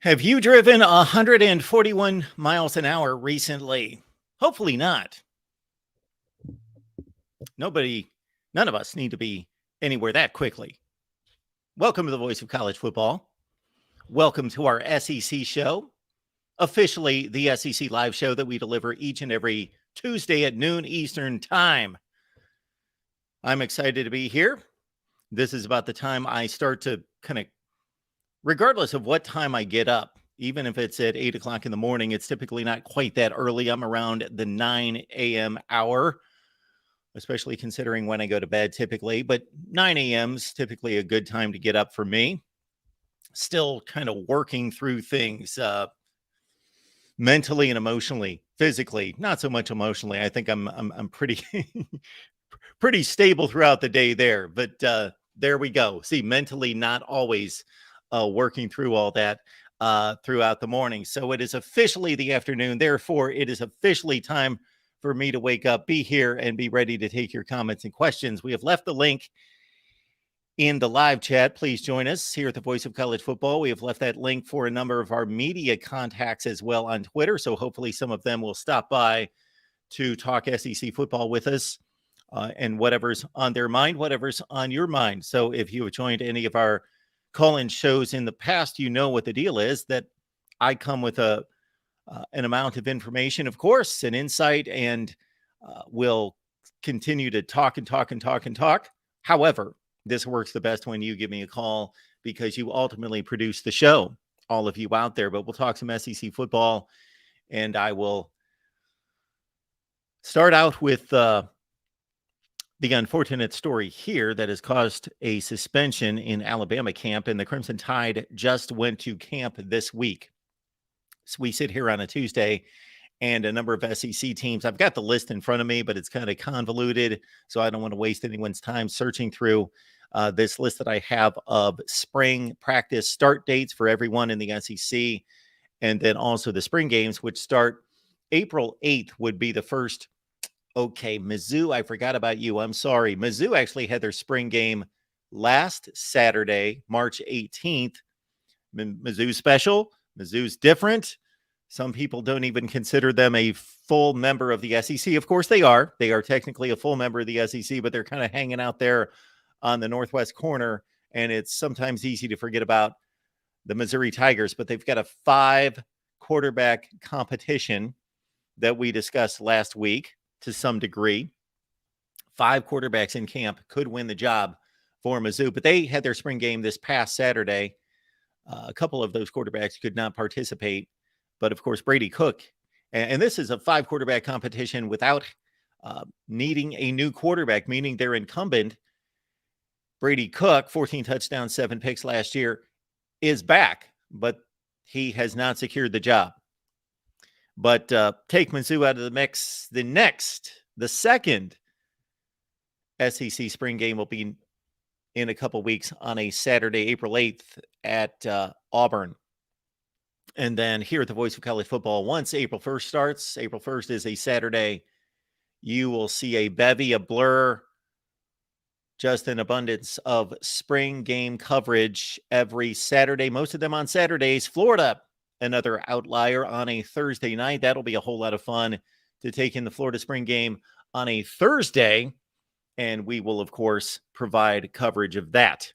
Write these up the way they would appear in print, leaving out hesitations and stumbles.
Have you driven 141 miles an hour recently? Hopefully not. None of us need to be anywhere that quickly. Welcome to the Voice of College Football. Welcome to our SEC show, officially the SEC live show that we deliver each and every Tuesday at noon Eastern time. I'm excited to be here. This is about the time I start to regardless of what time I get up, even if it's at 8 o'clock in the morning, it's typically not quite that early. I'm around the 9 a.m. hour, especially considering when I go to bed typically. But 9 a.m. is typically a good time to get up for me. Still kind of working through things mentally and emotionally, physically, not so much emotionally. I think I'm pretty pretty stable throughout the day there. But there we go. See, mentally not always working through all that throughout the morning. So it is officially the afternoon. Therefore, it is officially time for me to wake up, be here, and be ready to take your comments and questions. We have left the link in the live chat. Please join us here at the Voice of College Football. We have left that link for a number of our media contacts as well on Twitter. So hopefully some of them will stop by to talk SEC football with us and whatever's on their mind, whatever's on your mind. So if you have joined any of our call-in shows in the past, you know what the deal is, that I come with an amount of information, of course, and insight, and will continue to talk and talk and talk and talk. However, this works the best when you give me a call because you ultimately produce the show, all of you out there. But we'll talk some SEC football, and I will start out with the unfortunate story here that has caused a suspension in Alabama camp, and the Crimson Tide just went to camp this week. So we sit here on a Tuesday, and a number of SEC teams, I've got the list in front of me, but it's kind of convoluted, so I don't want to waste anyone's time searching through this list that I have of spring practice start dates for everyone in the SEC, and then also the spring games, which start April 8th would be the first. Okay, Mizzou, I forgot about you. I'm sorry. Mizzou actually had their spring game last Saturday, March 18th. Mizzou's special. Mizzou's different. Some people don't even consider them a full member of the SEC. Of course they are. They are technically a full member of the SEC, but they're kind of hanging out there on the northwest corner, and it's sometimes easy to forget about the Missouri Tigers, but they've got a 5-quarterback competition that we discussed last week. To some degree, 5 quarterbacks in camp could win the job for Mizzou, but they had their spring game this past Saturday. A couple of those quarterbacks could not participate, but of course, Brady Cook, and this is a 5-quarterback competition without needing a new quarterback, meaning their incumbent, Brady Cook, 14 touchdowns, 7 picks last year, is back, but he has not secured the job. But take Mizzou out of the mix. The second SEC spring game will be in a couple weeks on a Saturday, April 8th at Auburn. And then here at the Voice of College Football, once April 1st starts, April 1st is a Saturday, you will see a bevy, a blur, just an abundance of spring game coverage every Saturday, most of them on Saturdays. Florida, another outlier on a Thursday night. That'll be a whole lot of fun to take in the Florida spring game on a Thursday. And we will, of course, provide coverage of that.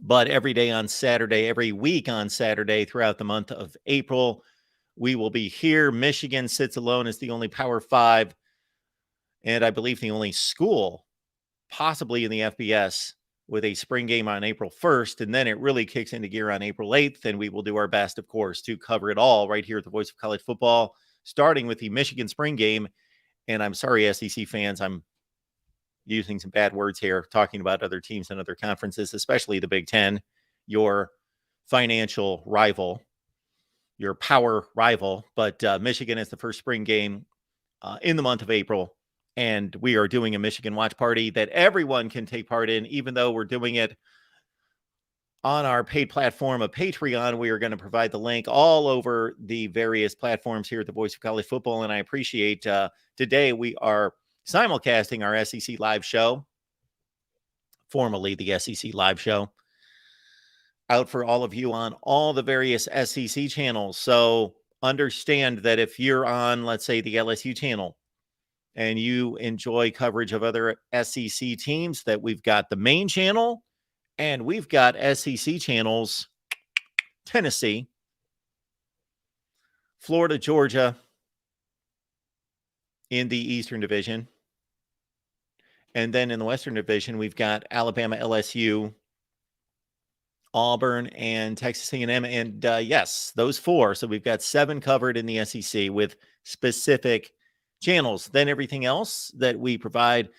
But every day on Saturday, every week on Saturday throughout the month of April, we will be here. Michigan sits alone as the only Power 5, and I believe the only school possibly in the FBS with a spring game on April 1st, and then it really kicks into gear on April 8th, and we will do our best, of course, to cover it all right here at the Voice of College Football, starting with the Michigan spring game. And I'm sorry, SEC fans, I'm using some bad words here, talking about other teams and other conferences, especially the Big Ten, your financial rival, your power rival. But Michigan is the first spring game in the month of April. And we are doing a Michigan watch party that everyone can take part in, even though we're doing it on our paid platform of Patreon. We are going to provide the link all over the various platforms here at the Voice of College Football. And I appreciate today we are simulcasting our SEC live show, formerly the SEC live show, out for all of you on all the various SEC channels. So understand that if you're on, let's say, the LSU channel and you enjoy coverage of other SEC teams, that we've got the main channel and we've got SEC channels, Tennessee, Florida, Georgia in the Eastern Division. And then in the Western Division, we've got Alabama, LSU, Auburn, and Texas A&M. And yes, those four. So we've got 7 covered in the SEC with specific channels. Then everything else that we provide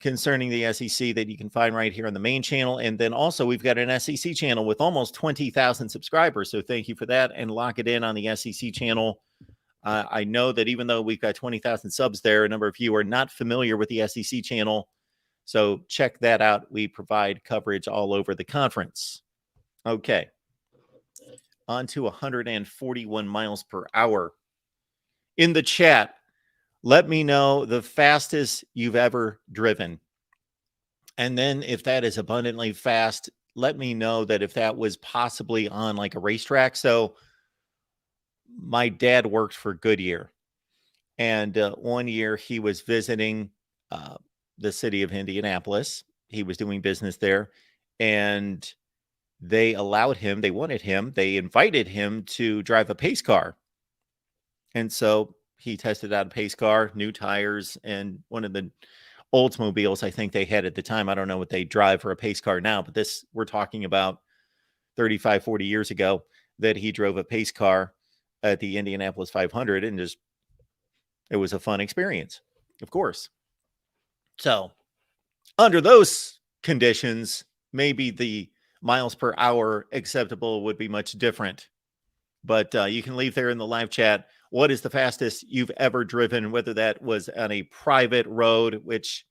concerning the SEC that you can find right here on the main channel. And then also we've got an SEC channel with almost 20,000 subscribers. So thank you for that, and lock it in on the SEC channel. I know that even though we've got 20,000 subs there, a number of you are not familiar with the SEC channel. So check that out. We provide coverage all over the conference. Okay. On to 141 miles per hour. In the chat, let me know the fastest you've ever driven. And then if that is abundantly fast, let me know that if that was possibly on like a racetrack. So my dad worked for Goodyear, and one year he was visiting the city of Indianapolis. He was doing business there, and they allowed him, they wanted him, they invited him to drive a pace car. And so he tested out a pace car, new tires, and one of the Oldsmobiles I think they had at the time. I don't know what they drive for a pace car now, but this, we're talking about 35, 40 years ago, that he drove a pace car at the Indianapolis 500, and just, it was a fun experience, of course. So under those conditions, maybe the miles per hour acceptable would be much different. But you can leave there in the live chat, what is the fastest you've ever driven, whether that was on a private road, which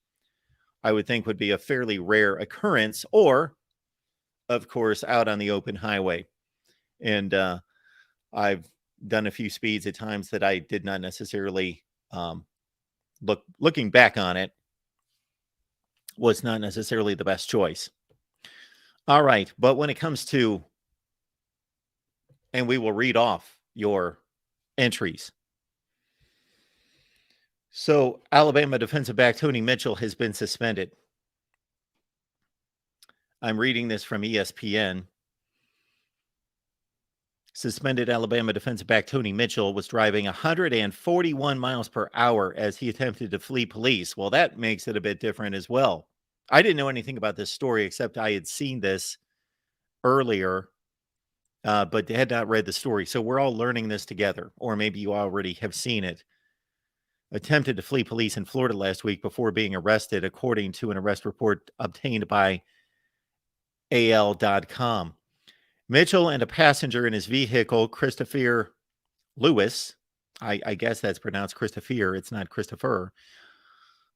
I would think would be a fairly rare occurrence, or, of course, out on the open highway. And I've done a few speeds at times that I did not necessarily, looking back on it, was not necessarily the best choice. All right. But when it comes to, and we will read off your entries. So Alabama defensive back Tony Mitchell has been suspended. I'm reading this from ESPN. Suspended Alabama defensive back Tony Mitchell was driving 141 miles per hour as he attempted to flee police. Well, that makes it a bit different as well. I didn't know anything about this story, except I had seen this earlier, but had not read the story. So we're all learning this together, or maybe you already have seen it. Attempted to flee police in Florida last week before being arrested, according to an arrest report obtained by AL.com. Mitchell and a passenger in his vehicle, Christopher Lewis, I guess that's pronounced Christopher, it's not Christopher,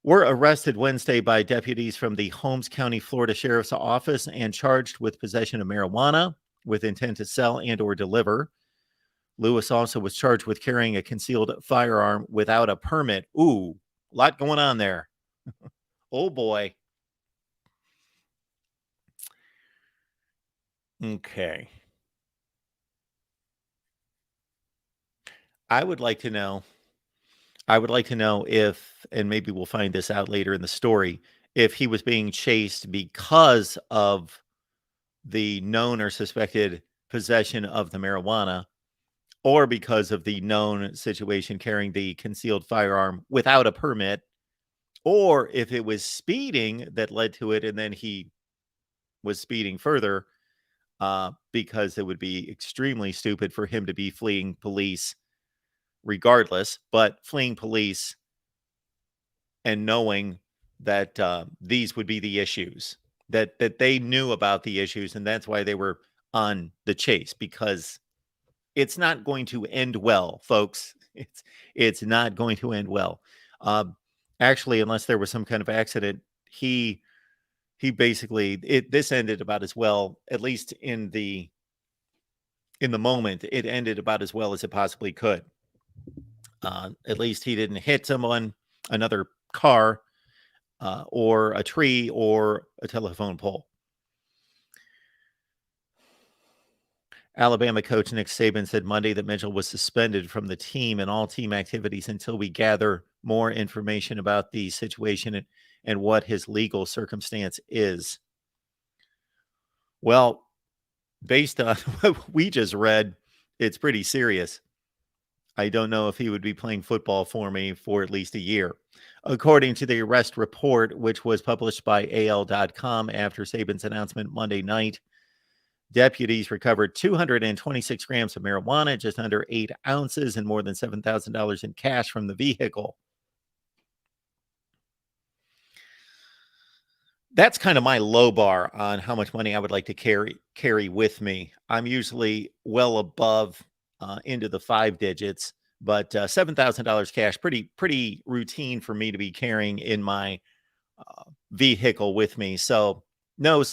were arrested Wednesday by deputies from the Holmes County, Florida Sheriff's Office and charged with possession of marijuana with intent to sell and or deliver. Lewis also was charged with carrying a concealed firearm without a permit. Ooh, a lot going on there. Oh, boy. Okay. I would like to know if, and maybe we'll find this out later in the story, if he was being chased because of the known or suspected possession of the marijuana, or because of the known situation carrying the concealed firearm without a permit, or if it was speeding that led to it, and then he was speeding further, because it would be extremely stupid for him to be fleeing police regardless, but fleeing police and knowing that these would be the issues, that they knew about the issues, and that's why they were on the chase, because it's not going to end well, folks. It's not going to end well. Actually, unless there was some kind of accident, he basically, this ended about as well, at least in the moment, it ended about as well as it possibly could. At least he didn't hit someone, another car, or a tree, or a telephone pole. Alabama coach Nick Saban said Monday that Mitchell was suspended from the team and all team activities until we gather more information about the situation and what his legal circumstance is. Well, based on what we just read, it's pretty serious. I don't know if he would be playing football for me for at least a year. According to the arrest report, which was published by AL.com after Saban's announcement Monday night, deputies recovered 226 grams of marijuana, just under 8 ounces, and more than $7,000 in cash from the vehicle. That's kind of my low bar on how much money I would like to carry with me. I'm usually well above into the 5 digits, but $7,000 cash, pretty routine for me to be carrying in my vehicle with me. So no,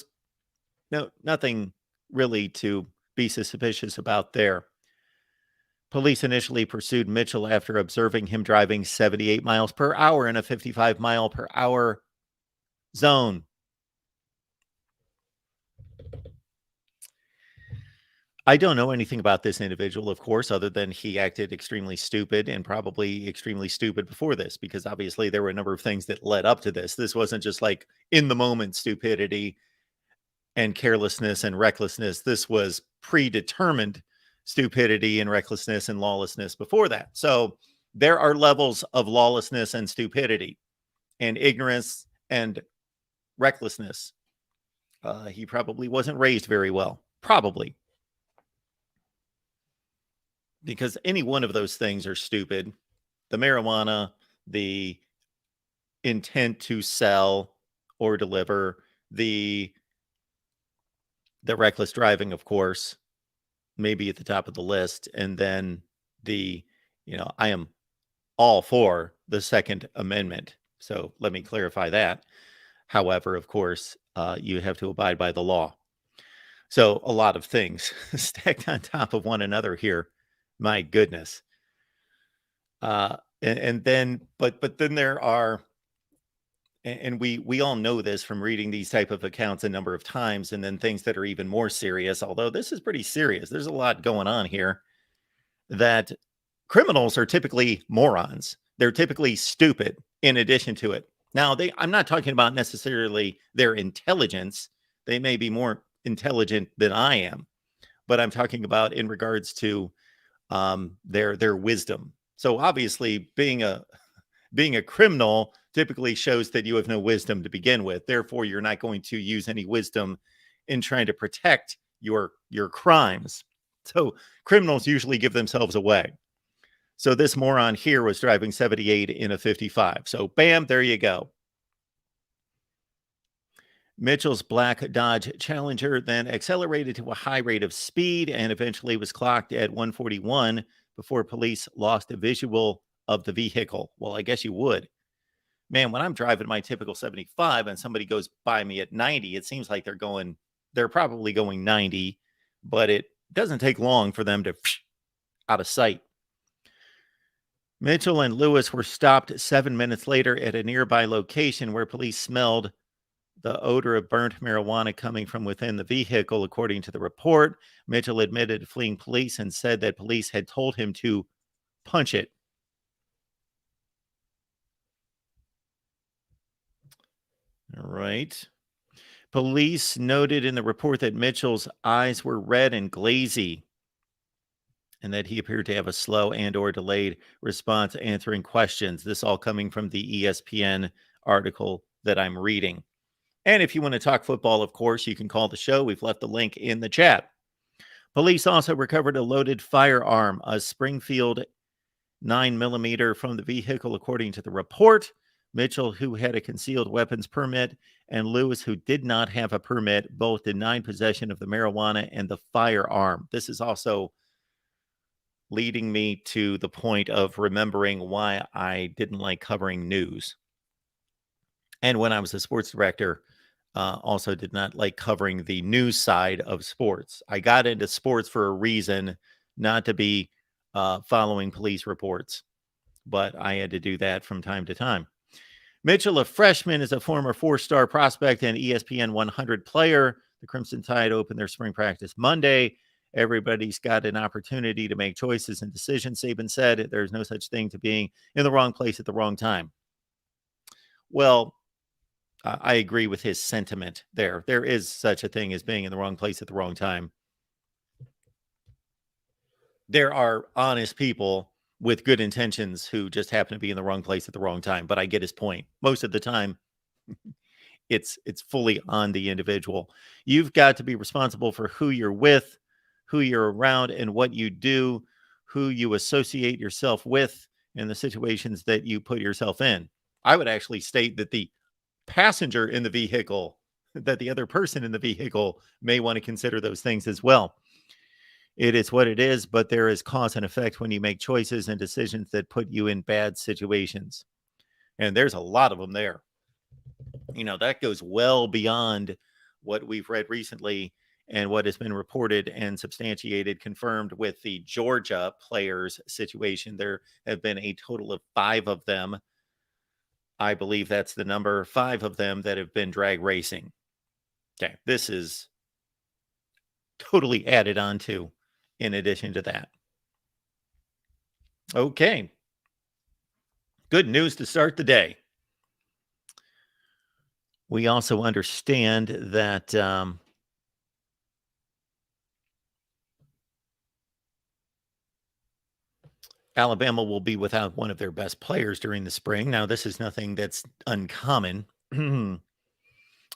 nothing really to be suspicious about there. Police initially pursued Mitchell after observing him driving 78 miles per hour in a 55 mile per hour zone. I don't know anything about this individual, of course, other than he acted extremely stupid and probably extremely stupid before this, because obviously there were a number of things that led up to this. This wasn't just like in the moment stupidity and carelessness and recklessness. This was predetermined stupidity and recklessness and lawlessness before that. So there are levels of lawlessness and stupidity and ignorance and recklessness. He probably wasn't raised very well, probably. Because any one of those things are stupid. The marijuana, the intent to sell or deliver, the reckless driving, of course, maybe at the top of the list. And then I am all for the Second Amendment. So let me clarify that. However, of course, you have to abide by the law. So a lot of things stacked on top of one another here. My goodness. And then, but then there are, and we all know this from reading these type of accounts a number of times, and then things that are even more serious, although this is pretty serious. There's a lot going on here, that criminals are typically morons. They're typically stupid in addition to it. Now, I'm not talking about necessarily their intelligence. They may be more intelligent than I am, but I'm talking about in regards to their wisdom. So obviously being a criminal typically shows that you have no wisdom to begin with. Therefore, you're not going to use any wisdom in trying to protect your crimes. So criminals usually give themselves away. So this moron here was driving 78 in a 55. So bam, there you go. Mitchell's black Dodge Challenger then accelerated to a high rate of speed and eventually was clocked at 141 before police lost a visual of the vehicle. Well, I guess you would. Man, when I'm driving my typical 75 and somebody goes by me at 90, it seems like they're probably going 90, but it doesn't take long for them to out of sight. Mitchell and Lewis were stopped 7 minutes later at a nearby location where police smelled the odor of burnt marijuana coming from within the vehicle, according to the report. Mitchell admitted fleeing police and said that police had told him to punch it. All right. Police noted in the report that Mitchell's eyes were red and glazy, and that he appeared to have a slow and or delayed response answering questions. This all coming from the ESPN article that I'm reading. And if you want to talk football, of course, you can call the show. We've left the link in the chat. Police also recovered a loaded firearm, a Springfield 9mm from the vehicle, according to the report. Mitchell, who had a concealed weapons permit, and Lewis, who did not have a permit, both denied possession of the marijuana and the firearm. This is also leading me to the point of remembering why I didn't like covering news. And when I was a sports director, also did not like covering the news side of sports. I got into sports for a reason, not to be following police reports, but I had to do that from time to time. Mitchell, a freshman, is a former 4-star prospect and ESPN 100 player. The Crimson Tide opened their spring practice Monday Everybody's got an opportunity to make choices and decisions. Saban said there's no such thing to being in the wrong place at the wrong time. Well, I agree with his sentiment there. There is such a thing as being in the wrong place at the wrong time. There are honest people with good intentions who just happen to be in the wrong place at the wrong time. But I get his point. Most of the time, it's fully on the individual. You've got to be responsible for who you're with, who you're around, and what you do, who you associate yourself with, and the situations that you put yourself in. I would actually state that the passenger in the vehicle, that the other person in the vehicle may want to consider those things as well. It is what it is, but there is cause and effect when you make choices and decisions that put you in bad situations. And there's a lot of them there. That goes well beyond what we've read recently and what has been reported and substantiated, confirmed with the Georgia players situation. There have been a total of 5 of them. I believe that's the number, 5 of them that have been drag racing. Okay, this is totally added on to in addition to that. Okay. Good news to start the day. We also understand that Alabama will be without one of their best players during the spring. Now, this is nothing that's uncommon.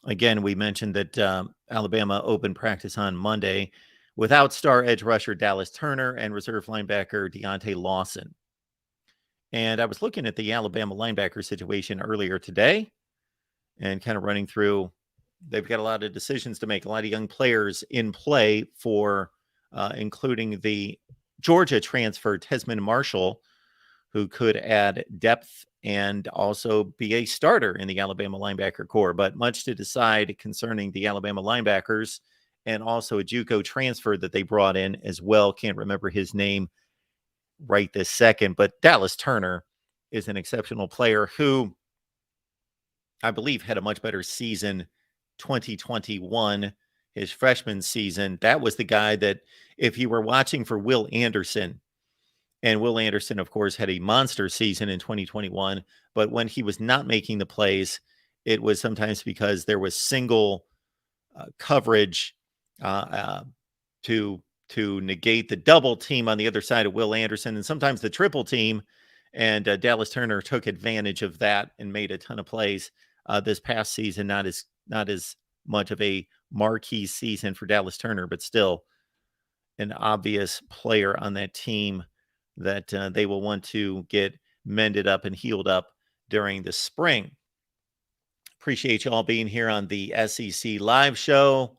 Again, we mentioned that Alabama opened practice on Monday without star edge rusher Dallas Turner and reserve linebacker Deontay Lawson. And I was looking at the Alabama linebacker situation earlier today and kind of running through. They've got a lot of decisions to make, a lot of young players in play for including the Georgia transfer Tesman Marshall, who could add depth and also be a starter in the Alabama linebacker corps. But much to decide concerning the Alabama linebackers, and also a JUCO transfer that they brought in as well. Can't remember his name right this second, but Dallas Turner is an exceptional player who I believe had a much better season 2021, his freshman season. That was the guy that, if you were watching for Will Anderson, and Will Anderson, of course, had a monster season in 2021, but when he was not making the plays, it was sometimes because there was single coverage to negate the double team on the other side of Will Anderson, and sometimes the triple team. And Dallas Turner took advantage of that and made a ton of plays this past season. Not as much of a marquee season for Dallas Turner, but still an obvious player on that team that they will want to get mended up and healed up during the spring. Appreciate you all being here on the SEC live show.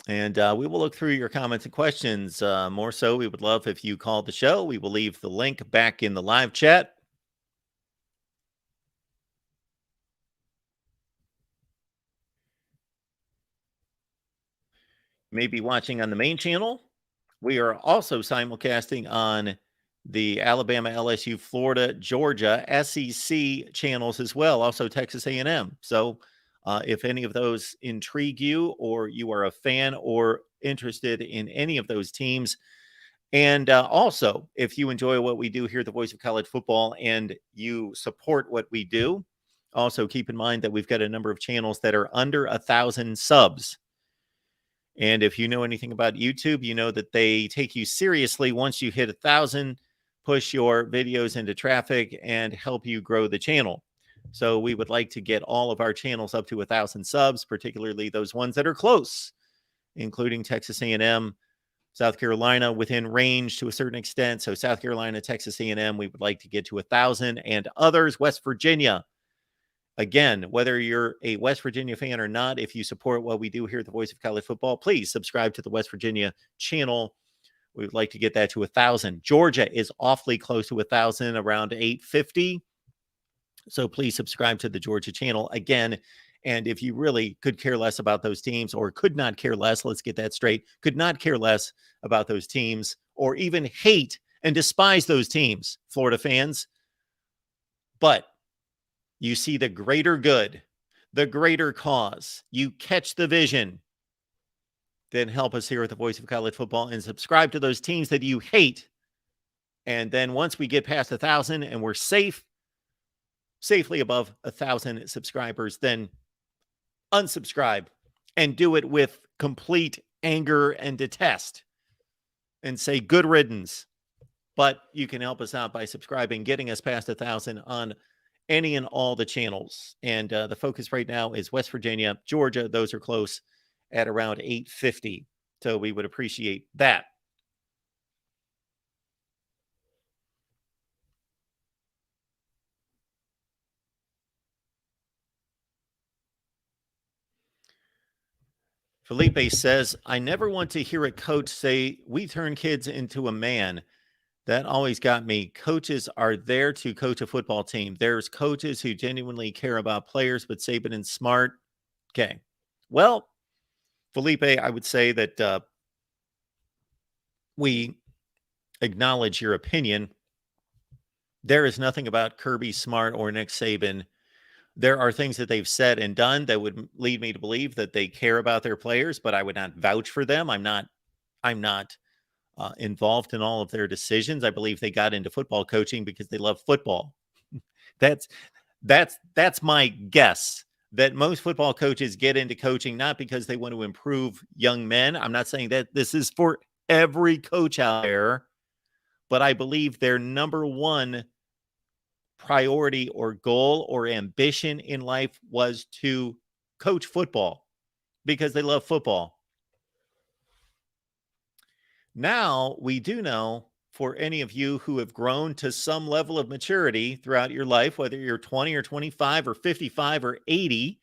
And we will look through your comments and questions. More so, we would love if you called the show. We will leave the link back in the live chat. Maybe watching on the main channel. We are also simulcasting on the Alabama, LSU, Florida, Georgia, SEC channels as well, also Texas A&M. So if any of those intrigue you, or you are a fan or interested in any of those teams, and also if you enjoy what we do here at the Voice of College Football and you support what we do, also keep in mind that we've got a number of channels that are under 1,000 subs. And if you know anything about YouTube, you know that they take you seriously once you hit 1,000, push your videos into traffic, and help you grow the channel. So we would like to get all of our channels up to 1,000 subs, particularly those ones that are close, including Texas A&M, South Carolina, within range to a certain extent. So South Carolina, Texas A&M, we would like to get to 1,000, and others, West Virginia. Again, whether you're a West Virginia fan or not, if you support what we do here at the Voice of College Football, please subscribe to the West Virginia channel. We would like to get that to 1,000. Georgia is awfully close to 1,000, around 850. So please subscribe to the Georgia channel again. And if you really could care less about those teams, or could not care less, let's get that straight, could not care less about those teams, or even hate and despise those teams, Florida fans, but you see the greater good, the greater cause, you catch the vision, then help us here at the Voice of College Football and subscribe to those teams that you hate. And then once we get past 1,000 and we're safely above 1,000 subscribers, then unsubscribe and do it with complete anger and detest and say good riddance. But you can help us out by subscribing, getting us past 1,000 on any and all the channels. And the focus right now is West Virginia, Georgia. Those are close at around 850. So we would appreciate that. Felipe says, I never want to hear a coach say, we turn kids into a man. That always got me. Coaches are there to coach a football team. There's coaches who genuinely care about players, but Saban and Smart. Okay. Well, Felipe, I would say that we acknowledge your opinion. There is nothing about Kirby Smart or Nick Saban. There are things that they've said and done that would lead me to believe that they care about their players, but I would not vouch for them. I'm not involved in all of their decisions. I believe they got into football coaching because they love football. That's my guess, that most football coaches get into coaching not because they want to improve young men. I'm not saying that this is for every coach out there, but I believe their number one priority or goal or ambition in life was to coach football because they love football. Now, we do know, for any of you who have grown to some level of maturity throughout your life, whether you're 20 or 25 or 55 or 80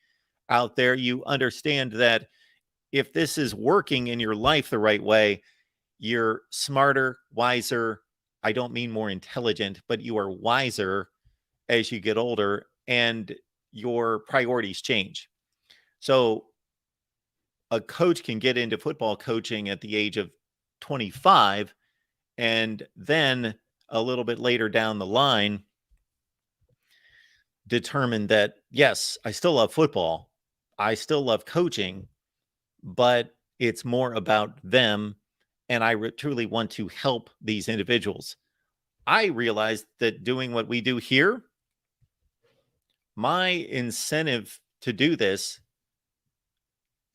out there, you understand that if this is working in your life the right way, you're smarter, wiser. I don't mean more intelligent, but you are wiser as you get older and your priorities change. So a coach can get into football coaching at the age of 25 and then a little bit later down the line determine that, yes, I still love football. I still love coaching, but it's more about them. And I truly want to help these individuals. I realized that doing what we do here, my incentive to do this,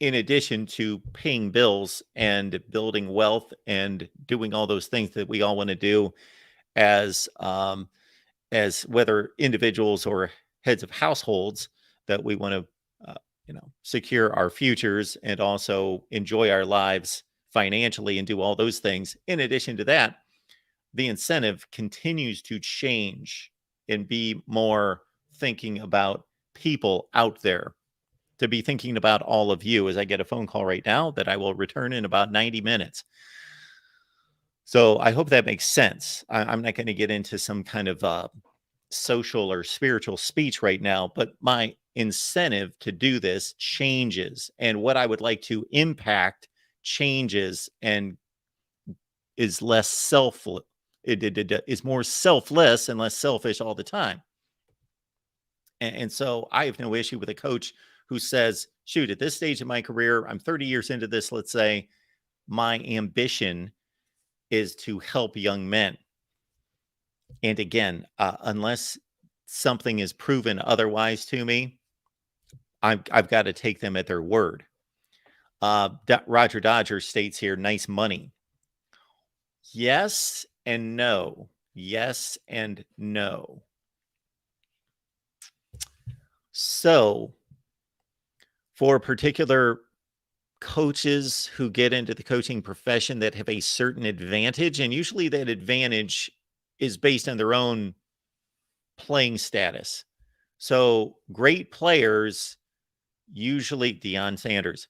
in addition to paying bills and building wealth and doing all those things that we all want to do as whether individuals or heads of households, that we want to secure our futures and also enjoy our lives financially and do all those things. In addition to that, the incentive continues to change and be more thinking about people out there, to be thinking about all of you, as I get a phone call right now that I will return in about 90 minutes. So I hope that makes sense. I'm not going to get into some kind of social or spiritual speech right now, but my incentive to do this changes, and what I would like to impact changes and is less selfless. It is more selfless and less selfish all the time. And so I have no issue with a coach who says, shoot, at this stage of my career, I'm 30 years into this, let's say, my ambition is to help young men. And again, unless something is proven otherwise to me, I've got to take them at their word. Roger Dodger states here, nice money. Yes and no. Yes and no. So for particular coaches who get into the coaching profession that have a certain advantage, and usually that advantage is based on their own playing status. So great players, usually Deion Sanders,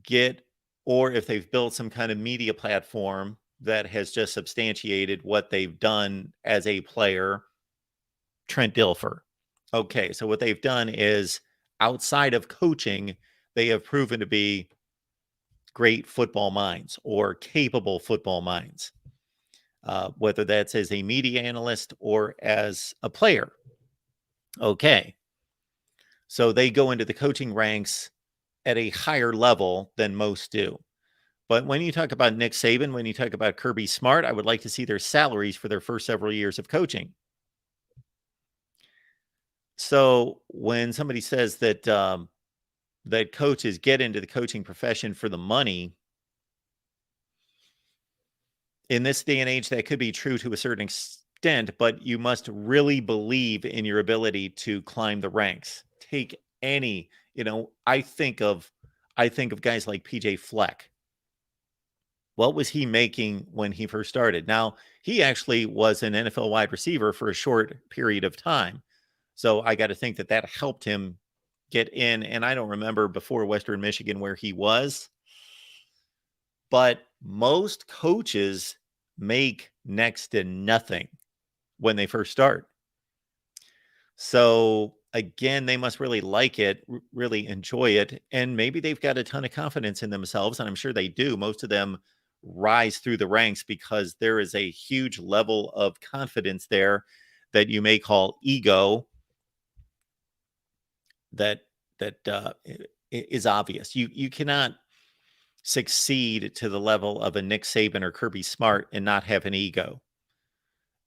get, or if they've built some kind of media platform that has just substantiated what they've done as a player, Trent Dilfer. Okay, so what they've done is, outside of coaching, they have proven to be great football minds or capable football minds, whether that's as a media analyst or as a player. Okay. So they go into the coaching ranks at a higher level than most do. But when you talk about Nick Saban, when you talk about Kirby Smart, I would like to see their salaries for their first several years of coaching. So when somebody says that that coaches get into the coaching profession for the money, in this day and age, that could be true to a certain extent, but you must really believe in your ability to climb the ranks. Take any, I think of guys like PJ Fleck. What was he making when he first started? Now, he actually was an NFL wide receiver for a short period of time. So I got to think that that helped him get in. And I don't remember before Western Michigan where he was, but most coaches make next to nothing when they first start. So again, they must really like it, really enjoy it. And maybe they've got a ton of confidence in themselves. And I'm sure they do. Most of them rise through the ranks because there is a huge level of confidence there that you may call ego that is obvious. You cannot succeed to the level of a Nick Saban or Kirby Smart and not have an ego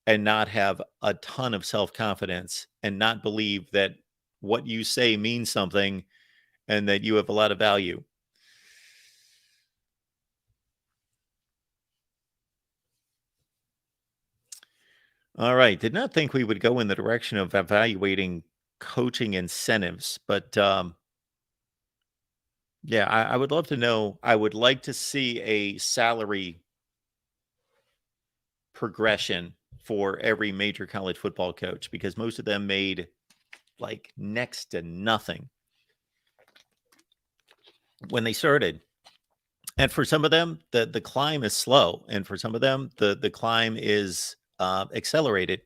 and not have a ton of self-confidence and not believe that what you say means something and that you have a lot of value. All right. Did not think we would go in the direction of evaluating coaching incentives, but yeah, I would love to know. I would like to see a salary progression for every major college football coach because most of them made like next to nothing when they started. And for some of them, the climb is slow, and for some of them, the climb is accelerated.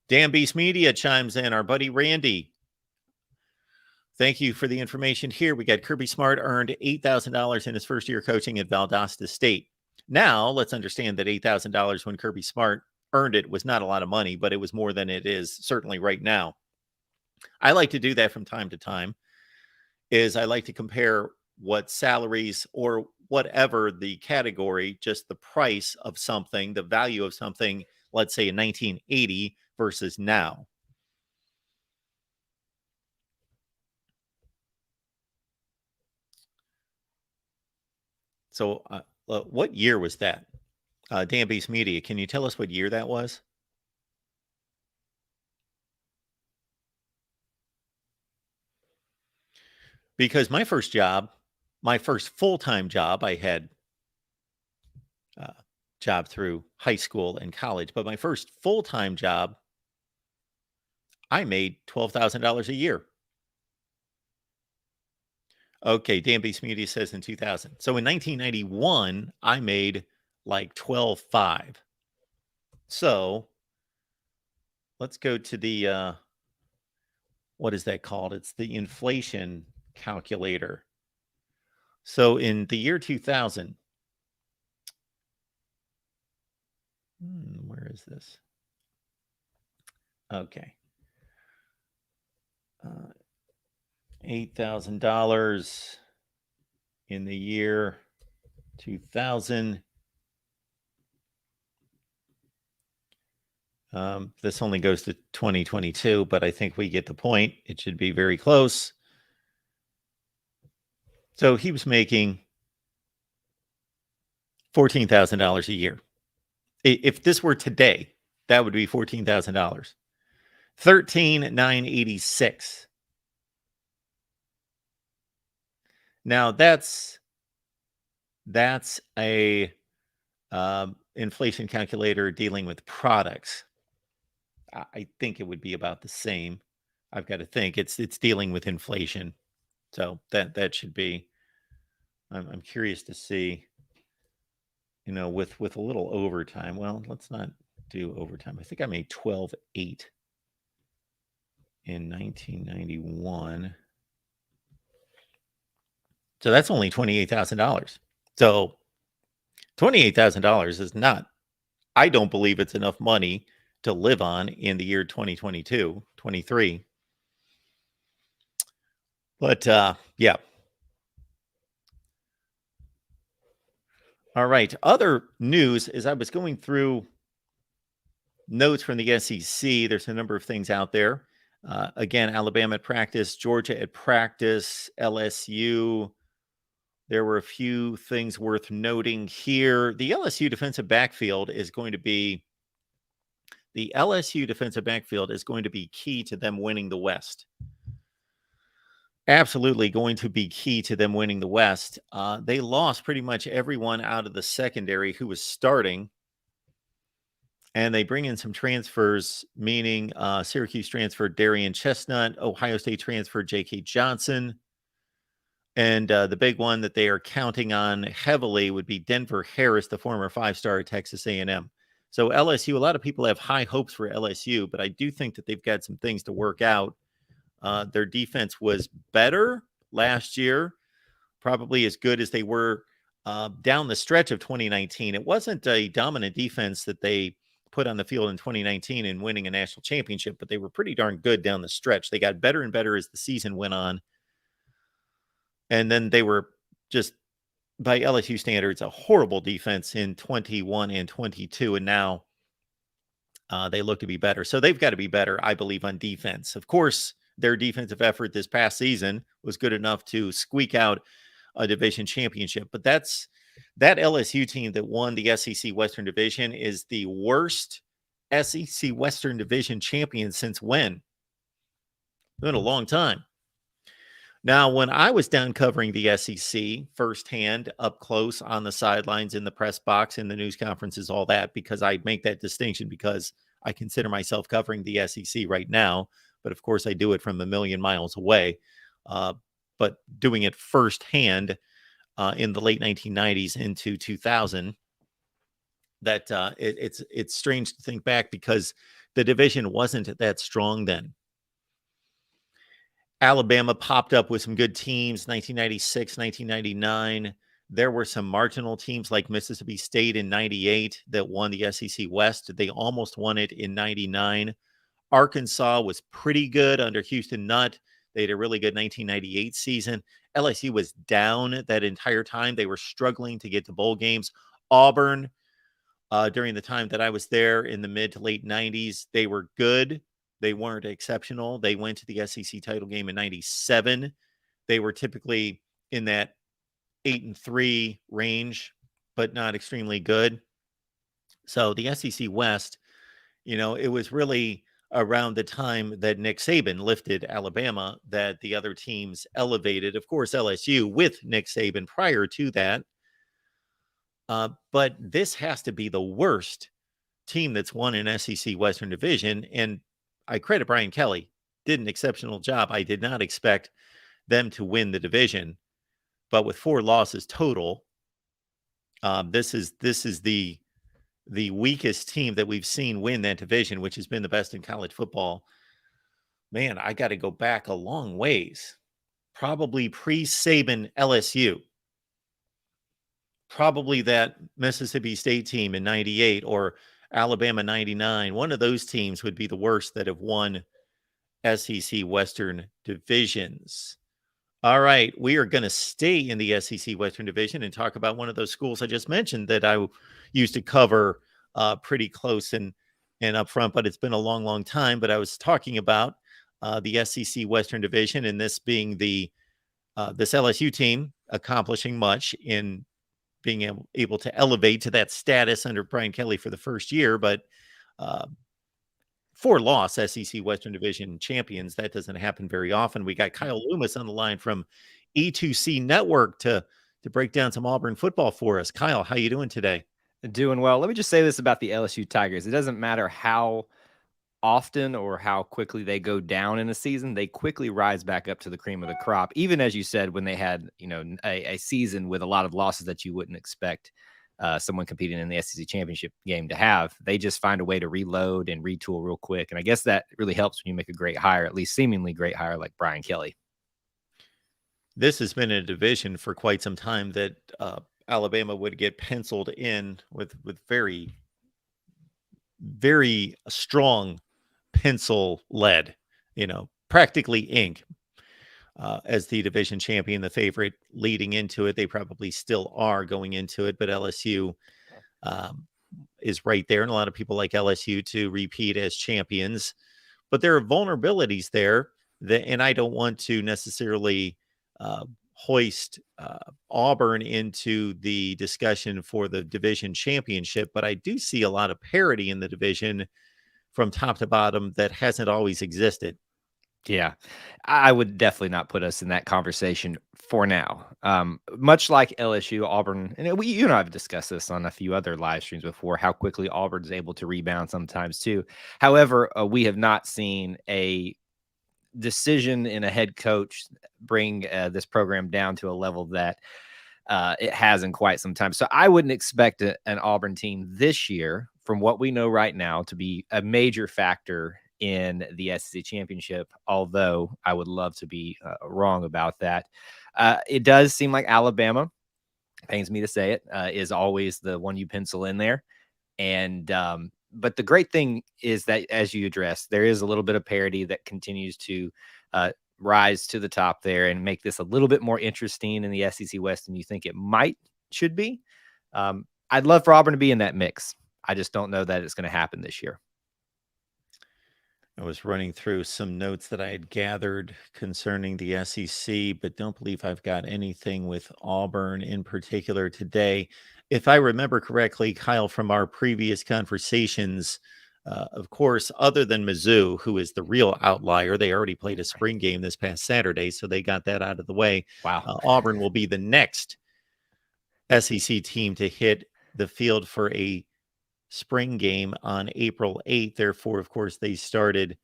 Dan Beast Media chimes in. Our buddy Randy, thank you for the information here. We got Kirby Smart earned $8,000 in his first year coaching at Valdosta State. Now, let's understand that $8,000 when Kirby Smart earned it was not a lot of money, but it was more than it is certainly right now. I like to do that from time to time. I like to compare what salaries or whatever the category, just the price of something, the value of something, let's say in 1980 versus now. So what year was that? Dan Beast Media, can you tell us what year that was? Because my first full-time job, I had a job through high school and college, but my first full-time job, I made $12,000 a year. Okay, Dan Beast Media says in 2000. So in 1991, I made like 12.5. So let's go to the what is that called? It's the inflation calculator. So in the year 2000, where is this? Okay. $8,000 in the year 2000. This only goes to 2022, but I think we get the point. It should be very close. So he was making $14,000 a year. If this were today, that would be $14,000. 13,986. Now that's a inflation calculator dealing with products. I think it would be about the same. I've got to think it's dealing with inflation, so that should be. I'm curious to see. With a little overtime. Well, let's not do overtime. I think I made 12.8 in 1991. So that's only $28,000. So $28,000 is not. I don't believe it's enough money to live on in the year 2022, 23. But yeah. All right. Other news is I was going through notes from the SEC. There's a number of things out there. Again, Alabama at practice, Georgia at practice, LSU. There were a few things worth noting here. The LSU defensive backfield is going to be key to them winning the West. Absolutely going to be key to them winning the West. They lost pretty much everyone out of the secondary who was starting. And they bring in some transfers, meaning Syracuse transferred Darian Chestnut, Ohio State transferred J.K. Johnson. And the big one that they are counting on heavily would be Denver Harris, the former five-star at Texas A&M. So LSU, a lot of people have high hopes for LSU, but I do think that they've got some things to work out. Their defense was better last year, probably as good as they were down the stretch of 2019. It wasn't a dominant defense that they put on the field in 2019 and winning a national championship, but they were pretty darn good down the stretch. They got better and better as the season went on. And then they were just, by LSU standards, a horrible defense in 21 and 22. And now they look to be better. So they've got to be better, I believe, on defense. Of course, their defensive effort this past season was good enough to squeak out a division championship. But that LSU team that won the SEC Western Division is the worst SEC Western Division champion since when? It's been a long time. Now, when I was down covering the SEC firsthand, up close on the sidelines, in the press box, in the news conferences, all that, because I make that distinction because I consider myself covering the SEC right now. But of course, I do it from a million miles away. But doing it firsthand in the late 1990s into 2000, that it's strange to think back because the division wasn't that strong then. Alabama popped up with some good teams, 1996, 1999. There were some marginal teams like Mississippi State in 98 that won the SEC West. They almost won it in 99. Arkansas was pretty good under Houston Nutt. They had a really good 1998 season. LSU was down that entire time. They were struggling to get to bowl games. Auburn, during the time that I was there in the mid to late 90s, they were good. They weren't exceptional. They went to the SEC title game in 97. They were typically in that 8-3 range, but not extremely good. So the SEC West, it was really around the time that Nick Saban lifted Alabama that the other teams elevated. Of course, LSU with Nick Saban prior to that. But this has to be the worst team that's won an SEC Western Division. And I credit Brian Kelly, did an exceptional job. I did not expect them to win the division, but with 4 losses total, this is the weakest team that we've seen win that division, which has been the best in college football. Man, I got to go back a long ways. Probably pre-Saban LSU. Probably that Mississippi State team in 98 or Alabama 99. One of those teams would be the worst that have won SEC Western divisions. All right, we are going to stay in the SEC Western Division and talk about one of those schools I just mentioned that I used to cover pretty close and up front, but it's been a long, long time. But I was talking about the SEC Western Division, and this being this LSU team accomplishing much in being able to elevate to that status under Brian Kelly for the first year, but 4-loss SEC Western Division champions. That doesn't happen very often. We got Kyle Loomis on the line from E2C Network to break down some Auburn football for us. Kyle, how you doing today? Doing well. Let me just say this about the LSU Tigers. It doesn't matter how often or how quickly they go down in a season, they quickly rise back up to the cream of the crop. Even as you said, when they had, a season with a lot of losses that you wouldn't expect someone competing in the SEC championship game to have, they just find a way to reload and retool real quick. And I guess that really helps when you make a great hire, at least seemingly great hire like Brian Kelly. This has been a division for quite some time that Alabama would get penciled in with very, very strong pencil lead, practically ink. as the division champion, the favorite leading into it. They probably still are going into it, but LSU um, is right there. And a lot of people like LSU to repeat as champions. But there are vulnerabilities there that, and I don't want to necessarily hoist Auburn into the discussion for the division championship, but I do see a lot of parity in the division from top to bottom that hasn't always existed. Yeah, I would definitely not put us in that conversation for now. Much like LSU, Auburn, and you and I have discussed this on a few other live streams before, how quickly Auburn's able to rebound sometimes too. However, we have not seen a decision in a head coach bring this program down to a level that it has in quite some time. So I wouldn't expect an Auburn team this year, from what we know right now, to be a major factor in the SEC championship. Although I would love to be wrong about that. It does seem like Alabama, pains me to say it, is always the one you pencil in there. And but the great thing is that, as you address, there is a little bit of parity that continues to rise to the top there and make this a little bit more interesting in the SEC West than you think it should be. I'd love for Auburn to be in that mix. I just don't know that it's going to happen this year. I was running through some notes that I had gathered concerning the SEC, but don't believe I've got anything with Auburn in particular today. If I remember correctly, Kyle, from our previous conversations, of course, other than Mizzou, who is the real outlier, they already played a spring game this past Saturday, so they got that out of the way. Wow. Auburn will be the next SEC team to hit the field for a spring game on April 8th. Therefore, of course, they started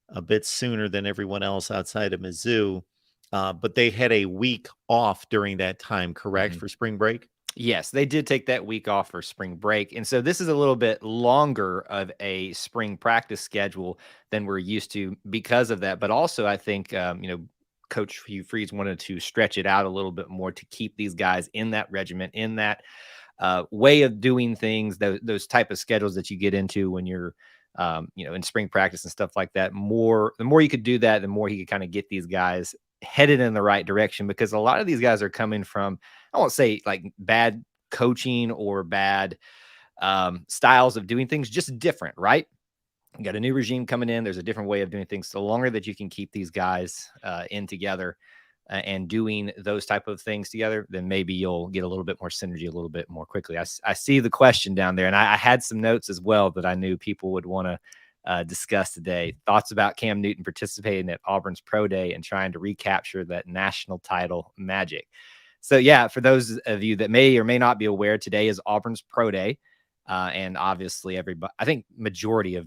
a bit sooner than everyone else outside of Mizzou. But they had a week off during that time, correct, for spring break? Yes, they did take that week off for spring break. And so this is a little bit longer of a spring practice schedule than we're used to because of that. But also, I think, Coach Hugh Freeze wanted to stretch it out a little bit more to keep these guys in that regiment, in that way of doing things, those type of schedules that you get into when you're, in spring practice and stuff like that. The more you could do that, the more he could kind of get these guys headed in the right direction, because a lot of these guys are coming from, I won't say like bad coaching or bad styles of doing things, just different, right? You got a new regime coming in. There's a different way of doing things. The longer that you can keep these guys in together and doing those type of things together, then maybe you'll get a little bit more synergy a little bit more quickly. I see the question down there, and I had some notes as well that I knew people would want to discuss today. Thoughts about Cam Newton participating at Auburn's Pro Day and trying to recapture that national title magic. So yeah, for those of you that may or may not be aware, today is Auburn's Pro Day. And obviously everybody, I think majority of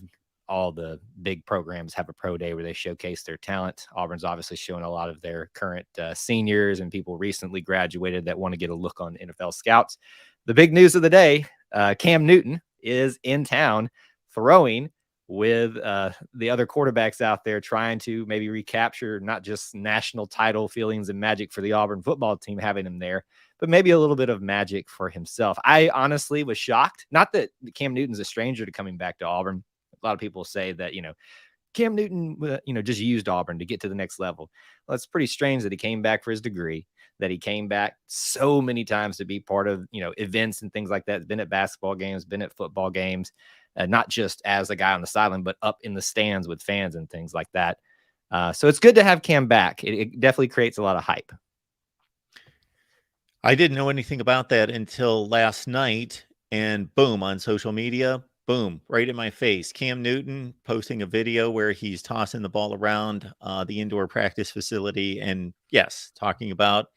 all the big programs have a pro day where they showcase their talent. Auburn's obviously showing a lot of their current seniors and people recently graduated that want to get a look on NFL scouts. The big news of the day, Cam Newton is in town throwing with the other quarterbacks out there, trying to maybe recapture not just national title feelings and magic for the Auburn football team having him there, but maybe a little bit of magic for himself. I honestly was shocked. Not that Cam Newton's a stranger to coming back to Auburn. A lot of people say that, Cam Newton, just used Auburn to get to the next level. Well, it's pretty strange that he came back for his degree, that he came back so many times to be part of, events and things like that. Been at basketball games, been at football games, not just as a guy on the sideline, but up in the stands with fans and things like that. So it's good to have Cam back. It definitely creates a lot of hype. I didn't know anything about that until last night, and boom, on social media, boom, right in my face. Cam Newton posting a video where he's tossing the ball around the indoor practice facility, and yes, talking about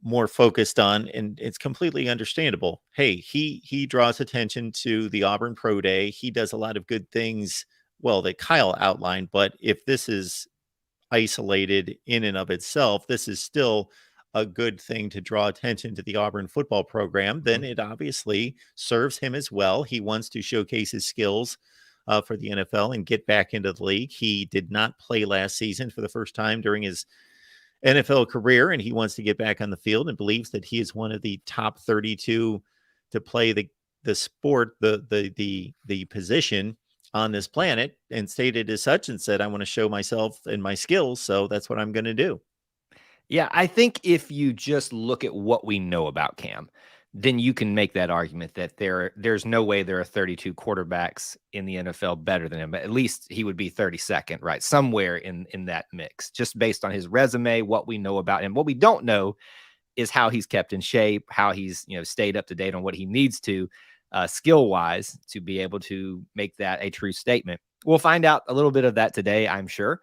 more focused on, and it's completely understandable. Hey, he draws attention to the Auburn Pro Day. He does a lot of good things, well, that Kyle outlined, but if this is isolated in and of itself, this is still a good thing to draw attention to the Auburn football program, then it obviously serves him as well. He wants to showcase his skills for the NFL and get back into the league. He did not play last season for the first time during his NFL career, and he wants to get back on the field and believes that he is one of the top 32 to play the sport, the position on this planet, and stated as such and said, I want to show myself and my skills. So that's what I'm going to do. Yeah, I think if you just look at what we know about Cam, then you can make that argument that there's no way there are 32 quarterbacks in the NFL better than him. But at least he would be 32nd, right? Somewhere in that mix, just based on his resume, what we know about him. What we don't know is how he's kept in shape, how he's stayed up to date on what he needs to skill wise to be able to make that a true statement. We'll find out a little bit of that today, I'm sure.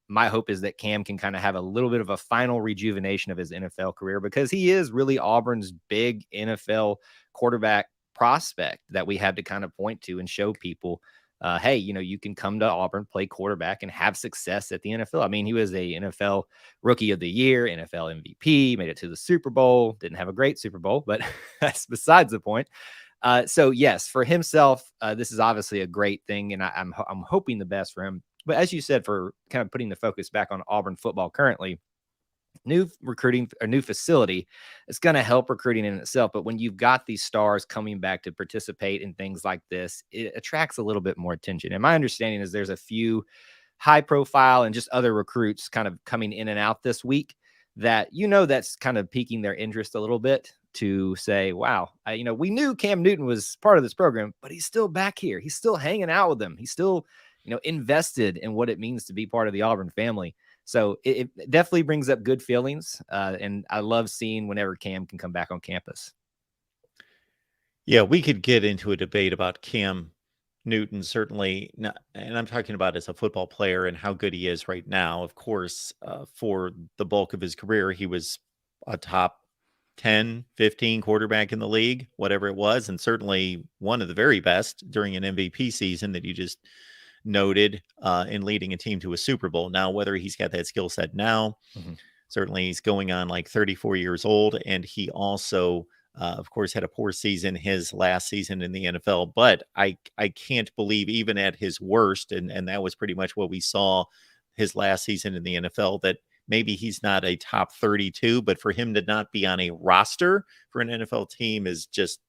My hope is that Cam can kind of have a little bit of a final rejuvenation of his NFL career, because he is really Auburn's big NFL quarterback prospect that we had to kind of point to and show people, hey, you can come to Auburn, play quarterback, and have success at the NFL. I mean, he was a NFL Rookie of the Year, NFL MVP, made it to the Super Bowl. Didn't have a great Super Bowl, but that's besides the point. So yes, for himself, this is obviously a great thing, and I'm hoping the best for him. But as you said, for kind of putting the focus back on Auburn football currently, new recruiting, a new facility, it's going to help recruiting in itself. But when you've got these stars coming back to participate in things like this, it attracts a little bit more attention. And my understanding is there's a few high profile and just other recruits kind of coming in and out this week that, that's kind of piquing their interest a little bit, to say, wow, we knew Cam Newton was part of this program, but he's still back here. He's still hanging out with them. He's still, invested in what it means to be part of the Auburn family. So it definitely brings up good feelings. And I love seeing whenever Cam can come back on campus. Yeah, we could get into a debate about Cam Newton, certainly, not, and I'm talking about as a football player and how good he is right now. Of course, for the bulk of his career, he was a top 10, 15 quarterback in the league, whatever it was, and certainly one of the very best during an MVP season that you just noted in leading a team to a Super Bowl. Now, whether he's got that skill set now, certainly he's going on like 34 years old, and he also of course, had a poor season his last season in the NFL. But I can't believe, even at his worst, and that was pretty much what we saw his last season in the NFL, that maybe he's not a top 32, but for him to not be on a roster for an NFL team is just,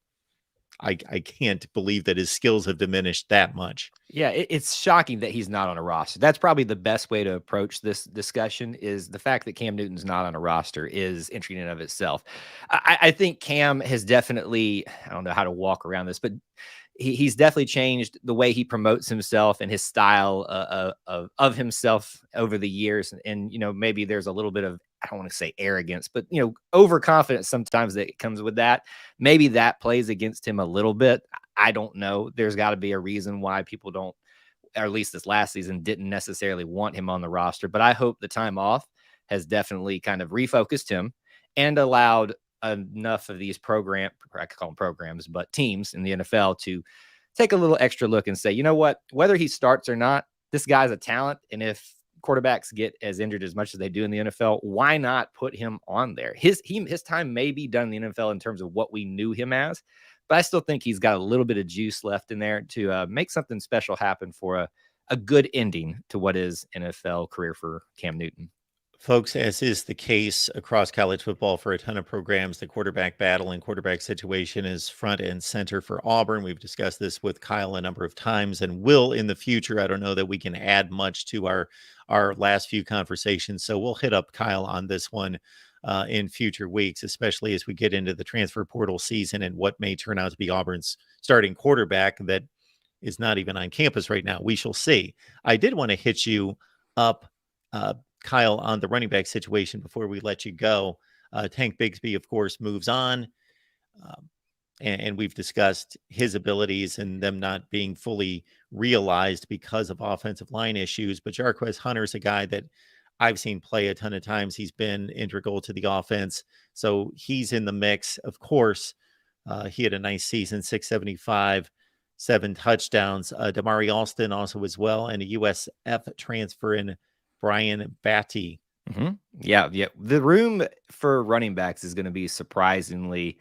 I can't believe that his skills have diminished that much. Yeah, it's shocking that he's not on a roster. That's probably the best way to approach this discussion. Is the fact that Cam Newton's not on a roster is interesting in and of itself. I think Cam has definitely, I don't know how to walk around this, but he's definitely changed the way he promotes himself and his style of himself over the years. And, maybe there's a little bit of, I don't want to say arrogance, but, overconfidence sometimes that comes with that. Maybe that plays against him a little bit. I don't know. There's got to be a reason why people don't, or at least this last season, didn't necessarily want him on the roster. But I hope the time off has definitely kind of refocused him and allowed enough of these I could call them programs, but teams in the NFL to take a little extra look and say, you know what, whether he starts or not, this guy's a talent. And if quarterbacks get as injured as much as they do in the NFL, why not put him on there? His time may be done in the NFL in terms of what we knew him as, but I still think he's got a little bit of juice left in there to make something special happen for a good ending to what is NFL career for Cam Newton. Folks, as is the case across college football for a ton of programs, the quarterback battle and quarterback situation is front and center for Auburn. We've discussed this with Kyle a number of times and will in the future. I don't know that we can add much to our last few conversations, so we'll hit up Kyle on this one in future weeks, especially as we get into the transfer portal season and what may turn out to be Auburn's starting quarterback that is not even on campus right now. We shall see. I did want to hit you up, Kyle, on the running back situation before we let you go. Tank Bigsby, of course, moves on. And we've discussed his abilities and them not being fully realized because of offensive line issues. But Jarquez Hunter's a guy that I've seen play a ton of times. He's been integral to the offense. So he's in the mix. Of course, he had a nice season, 675, 7 touchdowns. Damari Alston also as well, and a USF transfer in Brian Batty. Yeah. The room for running backs is going to be surprisingly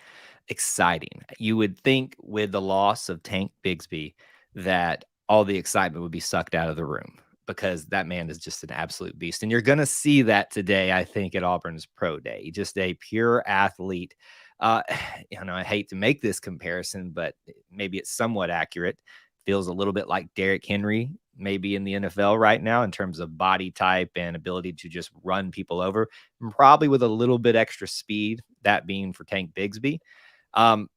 exciting. You would think with the loss of Tank Bigsby that all the excitement would be sucked out of the room, because that man is just an absolute beast. And you're going to see that today, I think, at Auburn's Pro Day. Just a pure athlete. I hate to make this comparison, but maybe it's somewhat accurate. Feels a little bit like Derrick Henry maybe in the NFL right now in terms of body type and ability to just run people over, and probably with a little bit extra speed, that being for Tank Bigsby. Um,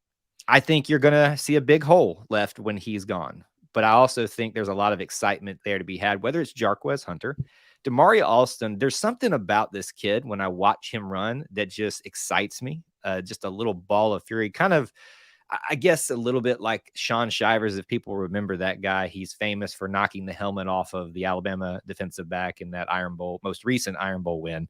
I think you're going to see a big hole left when he's gone. But I also think there's a lot of excitement there to be had, whether it's Jarquez Hunter, Demario Alston. There's something about this kid when I watch him run that just excites me. Just a little ball of fury, kind of, I guess, a little bit like Sean Shivers. If people remember that guy, he's famous for knocking the helmet off of the Alabama defensive back in that Iron Bowl, most recent Iron Bowl win.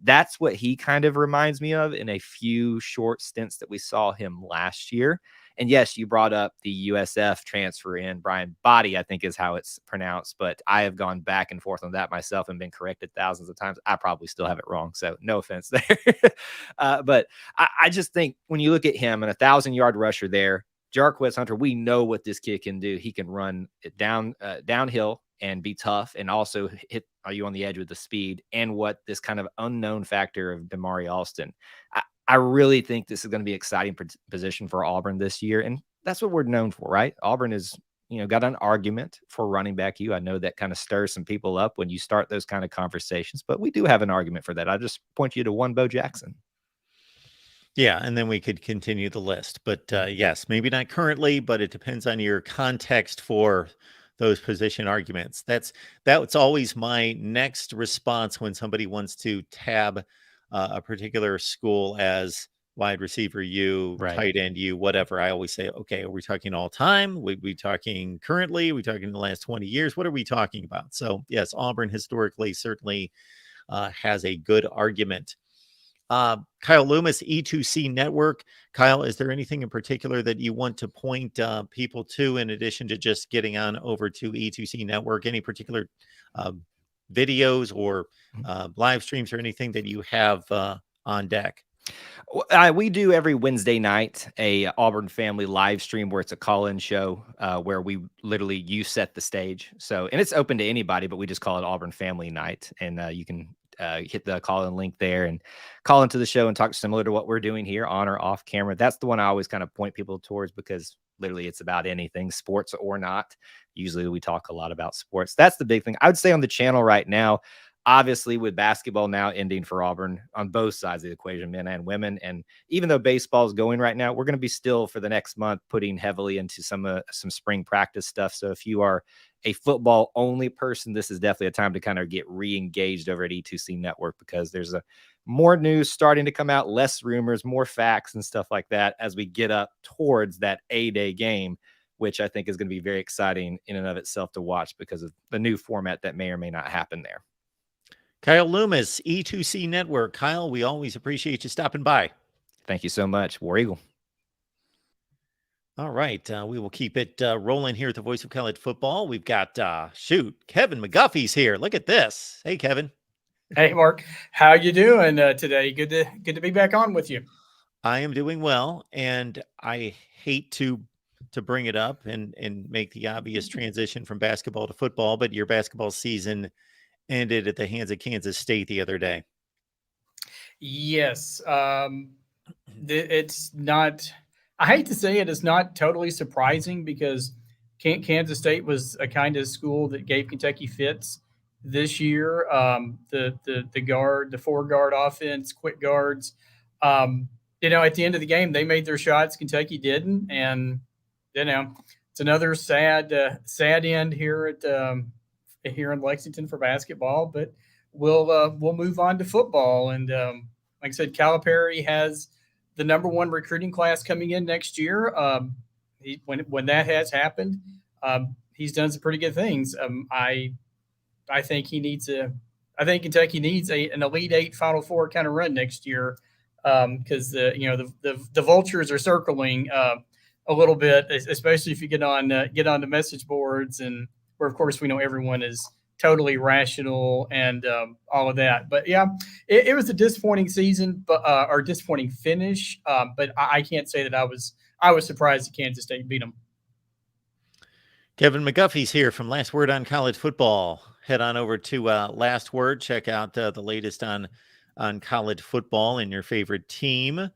That's what he kind of reminds me of in a few short stints that we saw him last year. And yes, you brought up the USF transfer in Brian Body, I think is how it's pronounced, but I have gone back and forth on that myself and been corrected thousands of times. I probably still have it wrong, so no offense there. But I just think when you look at him, and 1,000-yard rusher there, Jarquez Hunter, we know what this kid can do. He can run it downhill and be tough, and also hit you on the edge with the speed, and what this kind of unknown factor of Demario Alston. I really think this is going to be an exciting position for Auburn this year, and that's what we're known for, right? Auburn is, got an argument for running back. I know that kind of stirs some people up when you start those kind of conversations, but we do have an argument for that. I just point you to one Bo Jackson. Yeah, and then we could continue the list. But yes, maybe not currently, but it depends on your context for those position arguments. That's always my next response when somebody wants to tab a particular school as wide receiver U, Right. tight end U, whatever. I always say, okay, are we talking all time? We talking currently? Are we talking the last 20 years? What are we talking about? So yes, Auburn historically certainly has a good argument. Kyle Loomis, E2C Network. Kyle, is there anything in particular that you want to point people to in addition to just getting on over to E2C Network? Any particular videos or live streams or anything that you have on deck? We do every Wednesday night a Auburn family live stream where it's a call-in show where we literally, you set the stage. So, and it's open to anybody, but we just call it Auburn Family Night. And you can hit the call-in link there and call into the show and talk similar to what we're doing here, on or off camera. That's the one I always kind of point people towards, because literally it's about anything, sports or not. Usually we talk a lot about sports. That's the big thing. I would say on the channel right now, obviously with basketball now ending for Auburn on both sides of the equation, men and women. And even though baseball is going right now, we're going to be still for the next month putting heavily into some spring practice stuff. So if you are a football only person, this is definitely a time to kind of get re-engaged over at E2C Network, because there's more news starting to come out, less rumors, more facts and stuff like that as we get up towards that A-Day game, which I think is going to be very exciting in and of itself to watch because of the new format that may or may not happen there. Kyle Loomis, E2C Network. Kyle, we always appreciate you stopping by. Thank you so much, War Eagle. All right. We will keep it rolling here at the Voice of College Football. We've got, Kevin McGuffey's here. Look at this. Hey, Kevin. Hey, Mark. How you doing today? Good to be back on with you. I am doing well, and I hate to bring it up and make the obvious transition from basketball to football, but your basketball season ended at the hands of Kansas State the other day. Yes. It's not, I hate to say it, it's not totally surprising, because Kansas State was a kind of school that gave Kentucky fits this year. The 4-guard offense, quick guards. At the end of the game, they made their shots. Kentucky didn't, and it's another sad end here here in Lexington for basketball. But we'll move on to football. And like I said, Calipari has the number 1 recruiting class coming in next year. When that has happened, he's done some pretty good things. I think Kentucky needs an Elite 8 Final Four kind of run next year, because the vultures are circling a little bit, especially if you get on the message boards, and where of course we know everyone is totally rational and all of that. But yeah, it was a disappointing season, or disappointing finish. But I can't say that I was surprised that Kansas State beat them. Kevin McGuffey's here from Last Word on College Football. Head on over to Last Word. Check out the latest on college football and your favorite team.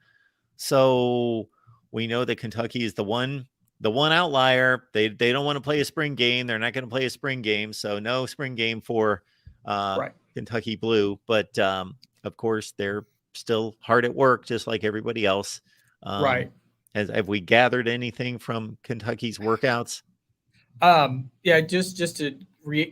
So we know that Kentucky is the one the one outlier. They don't want to play a spring game. They're not going to play a spring game, so no spring game for Right. Kentucky Blue. But of course, they're still hard at work, just like everybody else. Right. Have we gathered anything from Kentucky's workouts? Yeah, just to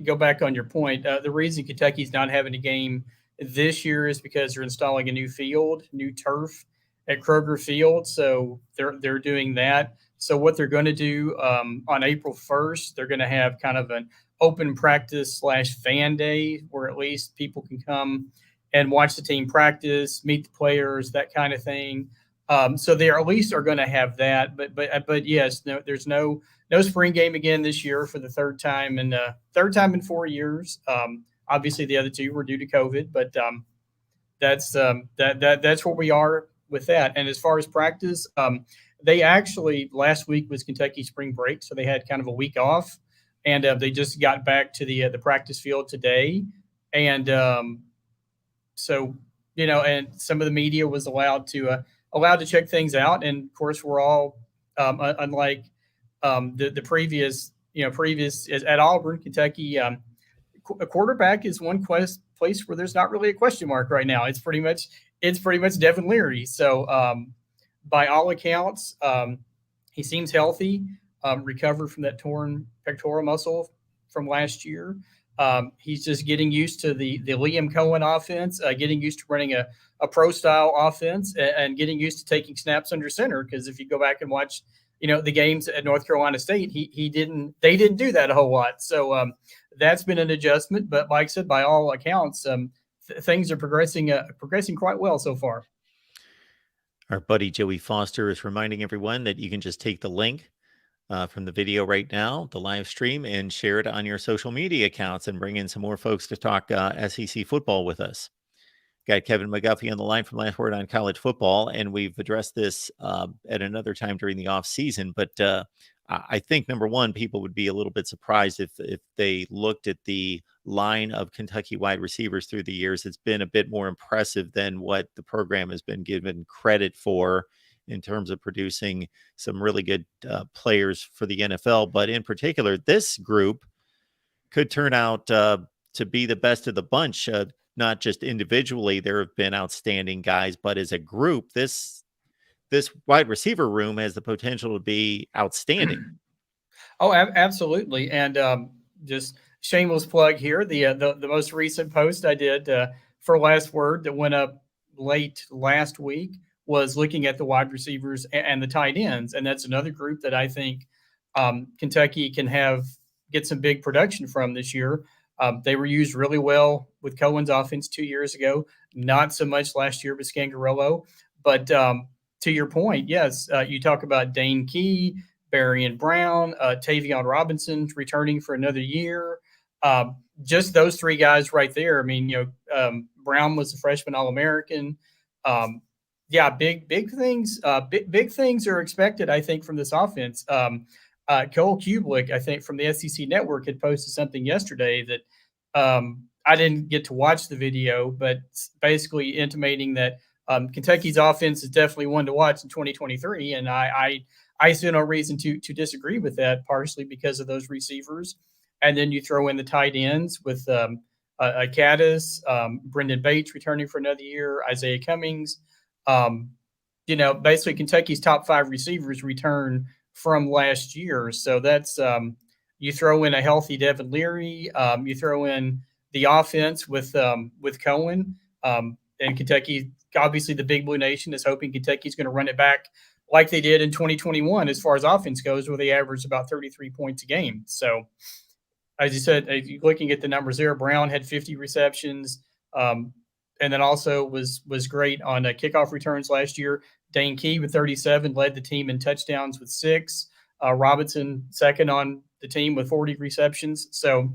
go back on your point, the reason Kentucky's not having a game this year is because they're installing a new field, new turf at Kroger Field. So they're doing that. So what they're going to do on April 1st, they're going to have kind of an open practice / fan day where at least people can come and watch the team practice, meet the players, that kind of thing. So they at least are going to have that. But yes, no, there's no spring game again this year for the third time in 4 years. Obviously, the other two were due to COVID, but that's that's where we are with that. And as far as practice, they actually last week was Kentucky spring break, so they had kind of a week off, and they just got back to the practice field today, and so and some of the media was allowed to check things out, and of course we're all unlike the previous at Auburn, Kentucky. A quarterback is one place where there's not really a question mark right now. It's pretty much Devin Leary. So by all accounts, he seems healthy, recovered from that torn pectoral muscle from last year. He's just getting used to the Liam Cohen offense, getting used to running a pro style offense, and getting used to taking snaps under center. Because if you go back and watch, the games at North Carolina State, they didn't do that a whole lot. So that's been an adjustment. But like I said, by all accounts, things are progressing quite well so far. Our buddy Joey Foster is reminding everyone that you can just take the link from the video right now, the live stream, and share it on your social media accounts and bring in some more folks to talk SEC football with us. Got Kevin McGuffey on the line from Last Word on College Football, and we've addressed this at another time during the off season. But I think, number one, people would be a little bit surprised if they looked at the line of Kentucky wide receivers through the years. It's been a bit more impressive than what the program has been given credit for in terms of producing some really good players for the NFL. But in particular, this group could turn out to be the best of the bunch. Not just individually, there have been outstanding guys, but as a group, this wide receiver room has the potential to be outstanding. Oh, absolutely. And just shameless plug here, the most recent post I did for Last Word that went up late last week was looking at the wide receivers and the tight ends. And that's another group that I think Kentucky can get some big production from this year. They were used really well with Cohen's offense 2 years ago, not so much last year with Scangarello. But to your point, yes, you talk about Dane Key, Barian Brown, Tavion Robinson returning for another year. Just those three guys right there. I mean, Brown was a freshman All-American. Big things. Big things are expected, I think, from this offense. Cole Kubelik, I think, from the SEC Network had posted something yesterday that I didn't get to watch the video, but basically intimating that Kentucky's offense is definitely one to watch in 2023. And I see no reason to disagree with that, partially because of those receivers. And then you throw in the tight ends with Caddis, Brendan Bates returning for another year, Isaiah Cummings. Basically Kentucky's top 5 receivers return from last year. So that's you throw in a healthy Devin Leary, you throw in the offense with Cohen, and Kentucky. Obviously, the Big Blue Nation is hoping Kentucky's going to run it back like they did in 2021 as far as offense goes, where they averaged about 33 points a game. So, as you said, looking at the numbers there, Brown had 50 receptions, and then also was great on kickoff returns last year. Dane Key with 37 led the team in touchdowns with 6. Robinson second on the team with 40 receptions. So,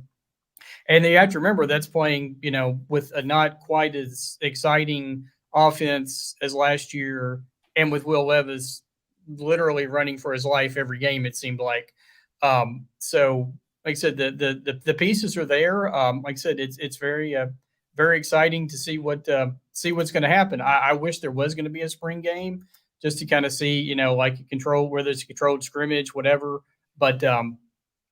and you have to remember that's playing, with a not quite as exciting offense as last year, and with Will Levis literally running for his life every game, it seemed like. So, like I said, the pieces are there. Like I said, it's very very exciting to see what's going to happen. I wish there was going to be a spring game just to kind of see, like a control, whether it's a controlled scrimmage, whatever. But like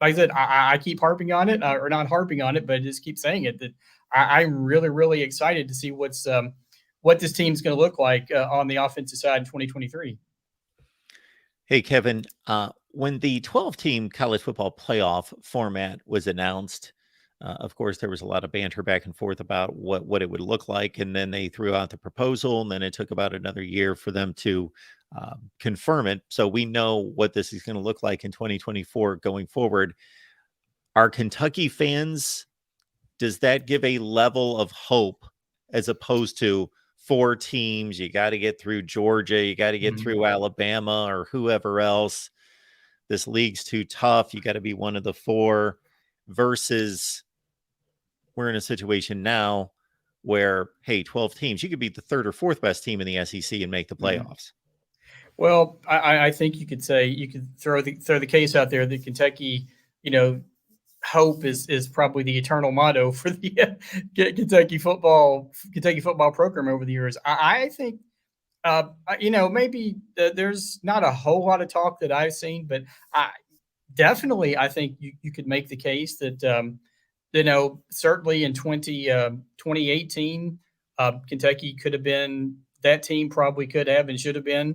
I said, I keep harping on it, or not harping on it, but I just keep saying it, that I'm really, really excited to see what this team's going to look like on the offensive side in 2023. Hey, Kevin, when the 12-team college football playoff format was announced, of course, there was a lot of banter back and forth about what it would look like. And then they threw out the proposal, and then it took about another year for them to confirm it. So we know what this is going to look like in 2024 going forward. Are Kentucky fans, does that give a level of hope as opposed to 4 teams? You got to get through Georgia, you got to get through Alabama or whoever else. This league's too tough. You got to be one of the 4, versus we're in a situation now where, hey, 12 teams, you could be the 3rd or 4th best team in the SEC and make the playoffs. Well, I think you could say, you could throw the case out there that Kentucky, hope is probably the eternal motto for the Kentucky football program over the years. I think, maybe there's not a whole lot of talk that I've seen, but I think you could make the case that, certainly in 2018, Kentucky could have been, that team probably could have and should have been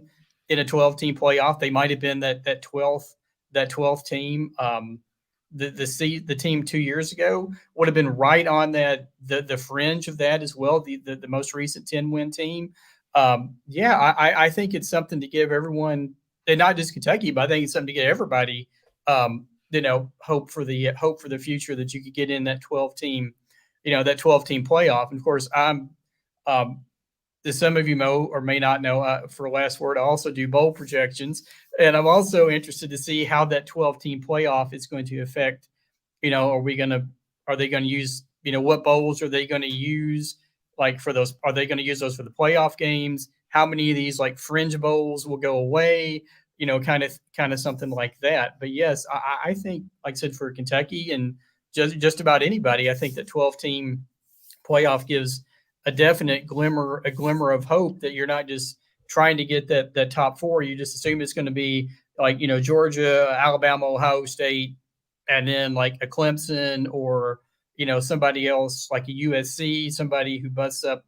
in a 12-team playoff. They might have been that 12th team. The team 2 years ago would have been right on the fringe of that as well. The most recent 10-win team. I think it's something to give everyone, and not just Kentucky, but I think it's something to give everybody, hope for the future, that you could get in that 12-team, that 12-team playoff. And of course, I'm, as some of you know or may not know, for last word, I also do bowl projections, and I'm also interested to see how that 12-team playoff is going to affect. Are they going to use, what bowls are they going to use? Like for those, are they going to use those for the playoff games? How many of these like fringe bowls will go away? Kind of something like that. But yes, I think, like I said, for Kentucky and just about anybody, I think that 12-team playoff gives a definite glimmer of hope that you're not just trying to get that top 4. You just assume it's going to be like, Georgia, Alabama, Ohio State, and then like a Clemson or, somebody else like a USC, somebody who busts up,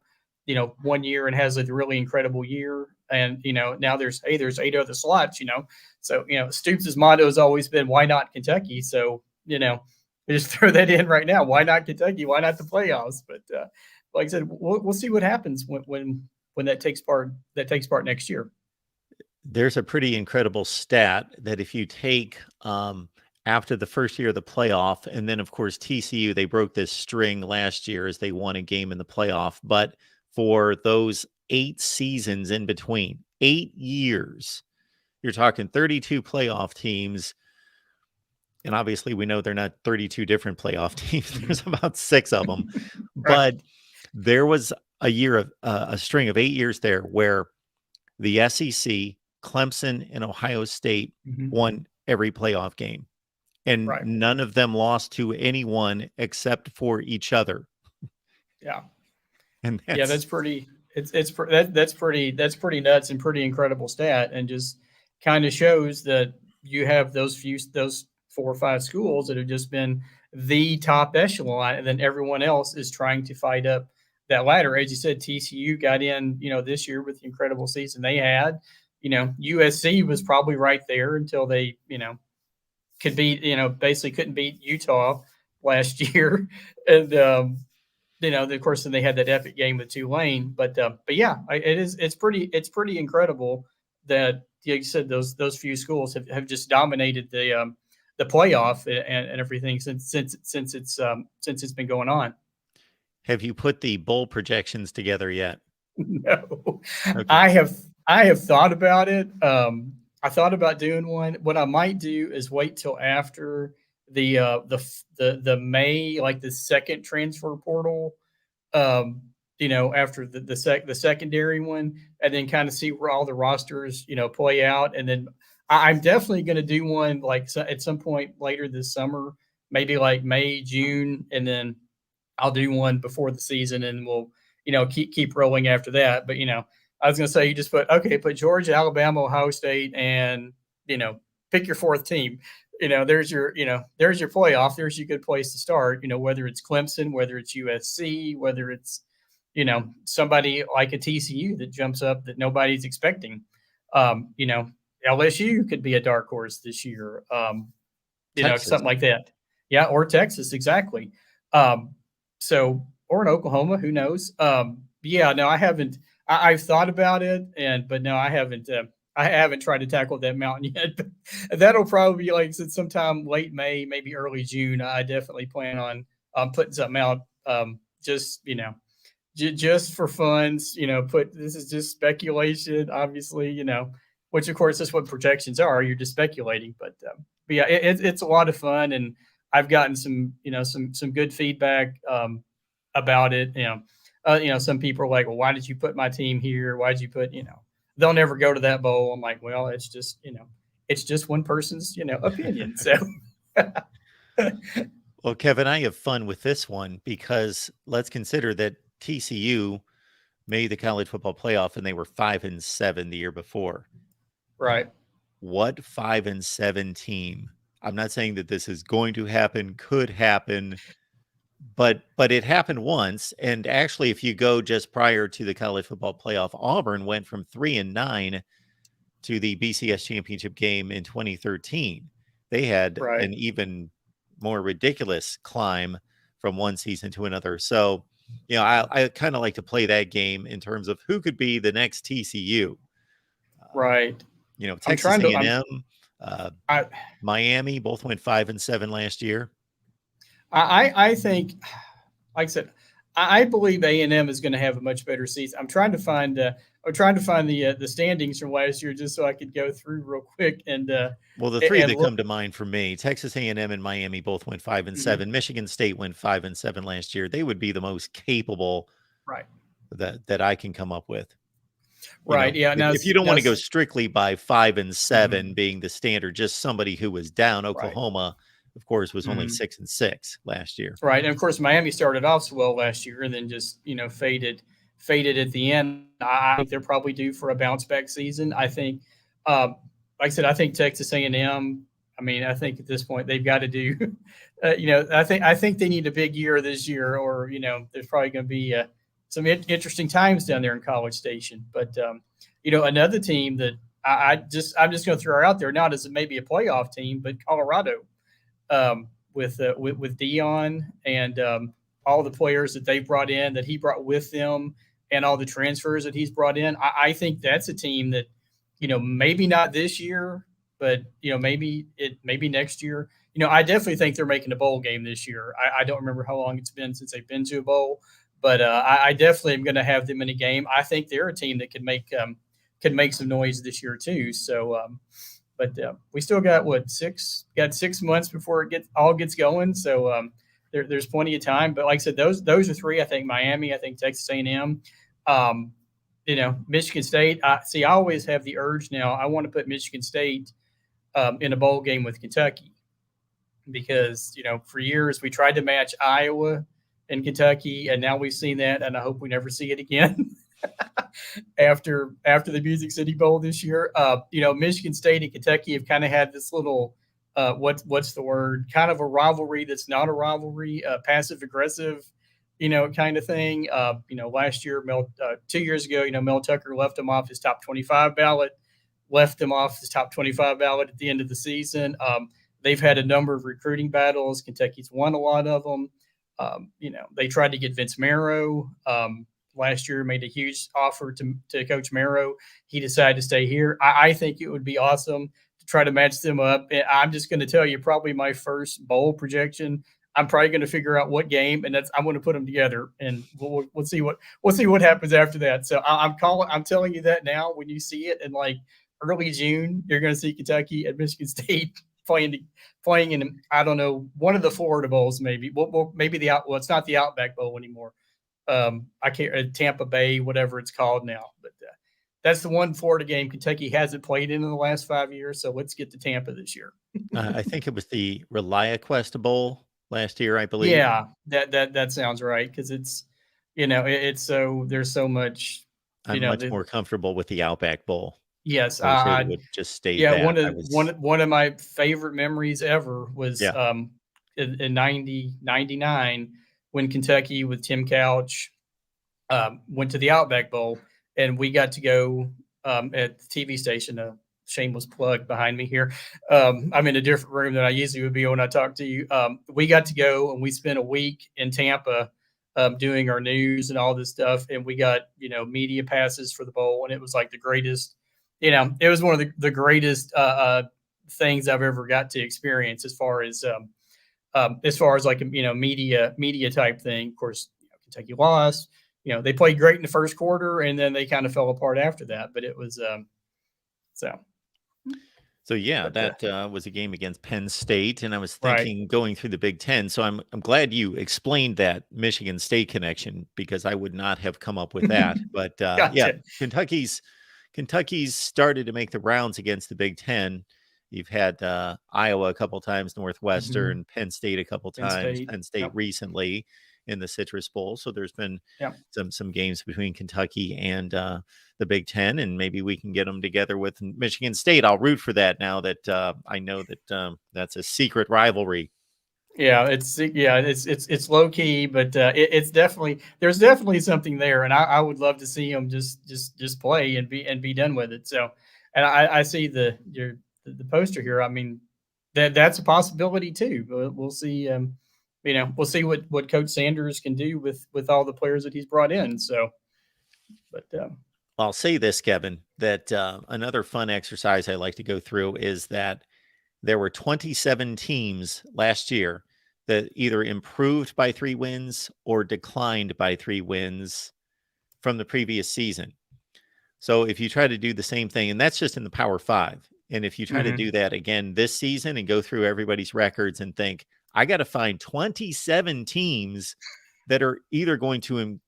1 year and has a really incredible year. And, now there's 8 other slots, so, Stoops' motto has always been, why not Kentucky? So, just throw that in right now. Why not Kentucky? Why not the playoffs? But like I said, we'll see what happens when that takes part next year. There's a pretty incredible stat that if you take after the first year of the playoff, and then of course TCU, they broke this string last year as they won a game in the playoff, but for those 8 seasons in between, 8 years, you're talking 32 playoff teams. And obviously we know they're not 32 different playoff teams. There's about 6 of them, Right. but there was a year of a string of 8 years there where the SEC, Clemson, and Ohio State won every playoff game, and none of them lost to anyone except for each other. Yeah, and that's pretty. That's pretty nuts and pretty incredible stat, and just kind of shows that you have those 4 or 5 schools that have just been the top echelon, and then everyone else is trying to fight up that ladder. As you said, TCU got in, this year with the incredible season they had. USC was probably right there until they, could beat, basically couldn't beat Utah last year. And, of course, then they had that epic game with Tulane. But yeah, it's pretty incredible that, like you said, those few schools have just dominated the playoff and everything since it's been going on. Have you put the bowl projections together yet? No, Okay. I have thought about it. I thought about doing one. What I might do is wait till after the May, like the second transfer portal, after the secondary one, and then kind of see where all the rosters, play out. And then I'm definitely going to do one like at some point later this summer, maybe like May, June, and then I'll do one before the season, and we'll, keep rolling after that. But, I was going to say, you just put Georgia, Alabama, Ohio State, and, pick your fourth team. There's your playoff. There's your good place to start, whether it's Clemson, whether it's USC, whether it's, somebody like a TCU that jumps up that nobody's expecting. LSU could be a dark horse this year. Texas. Something like that. Yeah, or Texas, exactly. Or in Oklahoma, who knows? Yeah, no, I haven't. I've thought about it, but no, I haven't. I haven't tried to tackle that mountain yet. But that'll probably be like sometime late May, maybe early June. I definitely plan on putting something out. Just just for funds. This is just speculation, obviously. Which of course is what projections are. You're just speculating, but yeah, it's a lot of fun, and I've gotten some some good feedback about it. Some people are like, well, why did you put my team here? Why did you put they'll never go to that bowl. I'm like, well, it's just it's just one person's opinion. So Well, Kevin, I have fun with this one because let's consider that TCU made the college football playoff and they were 5-7 the year before. right. What 5-7 team? I'm not saying that this is going to happen, could happen, but it happened once. And actually, if you go just prior to the college football playoff, Auburn went from 3-9 to the BCS championship game in 2013. They had Right. an even more ridiculous climb from one season to another. So, I kind of like to play that game in terms of who could be the next TCU. Right. Texas trying to- A&M, I Miami both went 5-7 last year. I think, like I said, I believe A&M is going to have a much better season. I'm trying to find the standings from last year just so I could go through real quick and Well, the three and that look. come to mind for me, Texas A&M and Miami both went 5-7. Michigan State went 5-7 last year. They would be the most capable Right. that I can come up with. Right. Yeah. If you don't want to go strictly by 5-7 being the standard, just somebody who was down. Oklahoma, of course, was only 6-6 last year. Right. And of course, Miami started off so well last year and then just, faded at the end. I think they're probably due for a bounce back season. I think, like I said, I think Texas A&M, I think at this point they've got to do, I think they need a big year this year, or, there's probably going to be some interesting times down there in College Station. But, another team that I'm just going to throw out there, not as maybe a playoff team, but Colorado, with Dion and all the players that they brought in, that he brought with them, and all the transfers that he's brought in. I think that's a team that, maybe not this year, but maybe next year. I definitely think they're making a bowl game this year. I don't remember how long it's been since they've been to a bowl, but I definitely am going to have them in a game. I think they're a team that could make some noise this year too. So, but we still got 6 months before it gets going. So there's plenty of time. But like I said, those are three. I think Miami. I think Texas A&M. Michigan State. I always have the urge now. I want to put Michigan State in a bowl game with Kentucky because for years we tried to match Iowa and Kentucky, and now we've seen that, and I hope we never see it again. After the Music City Bowl this year, Michigan State and Kentucky have kind of had this little what's the word? Kind of a rivalry that's not a rivalry, passive aggressive, kind of thing. Last year, 2 years ago, Mel Tucker left him off his top 25 ballot, at the end of the season. They've had a number of recruiting battles. Kentucky's won a lot of them. They tried to get Vince Marrow last year, made a huge offer to Coach Marrow. He decided to stay here. I think it would be awesome to try to match them up. And I'm just going to tell you, probably my first bowl projection, I'm probably going to figure out what game, and I'm going to put them together, and we'll see what happens after that. So I'm telling you that now. When you see it in like early June, you're going to see Kentucky and Michigan State playing in, I don't know, one of the Florida bowls, maybe. Well, maybe it's not the Outback Bowl anymore. I can't, Tampa Bay, whatever it's called now, but that's the one Florida game Kentucky hasn't played in the last 5 years. So let's get to Tampa this year. I think it was the ReliaQuest Bowl last year, I believe. Yeah, that sounds right, because it's it's so there's so much. I'm much more comfortable with the Outback Bowl. yes, I wish they would just stay yeah, that. one of my favorite memories ever was Yeah. in 99 when Kentucky with Tim Couch went to the Outback Bowl, and we got to go at the TV station. A shameless plug behind me here. I'm in a different room than I usually would be when I talk to you. We got to go and we spent a week in Tampa doing our news and all this stuff, and we got media passes for the bowl, and it was like the greatest. It was one of the greatest things I've ever got to experience as far as like media type thing. Of course, Kentucky lost. They played great in the first quarter, and then they kind of fell apart after that. But it was so. So yeah, But, that was a game against Penn State, and I was Right. thinking going through the Big Ten. So I'm glad you explained that Michigan State connection because I would not have come up with that. But yeah, Gotcha. Kentucky's started to make the rounds against the Big Ten. You've had Iowa a couple times, Northwestern, Penn State a couple Penn times, State. Penn State Yep. recently in the Citrus Bowl. So there's been Yep. some games between Kentucky and the Big Ten, and maybe we can get them together with Michigan State. I'll root for that now that I know that that's a secret rivalry. Yeah, it's low key, but it's definitely there's definitely something there, and I would love to see them just play and be done with it. So, and I see the poster here. I mean, that's a possibility too. We'll see. We'll see what Coach Sanders can do with all the players that he's brought in. So, but I'll say this, Kevin, that another fun exercise I like to go through is that there were 27 teams last year that either improved by 3 wins or declined by 3 wins from the previous season. So if you try to do the same thing, and that's just in the Power 5, and if you try to do that again this season and go through everybody's records and think, I got to find 27 teams that are either going to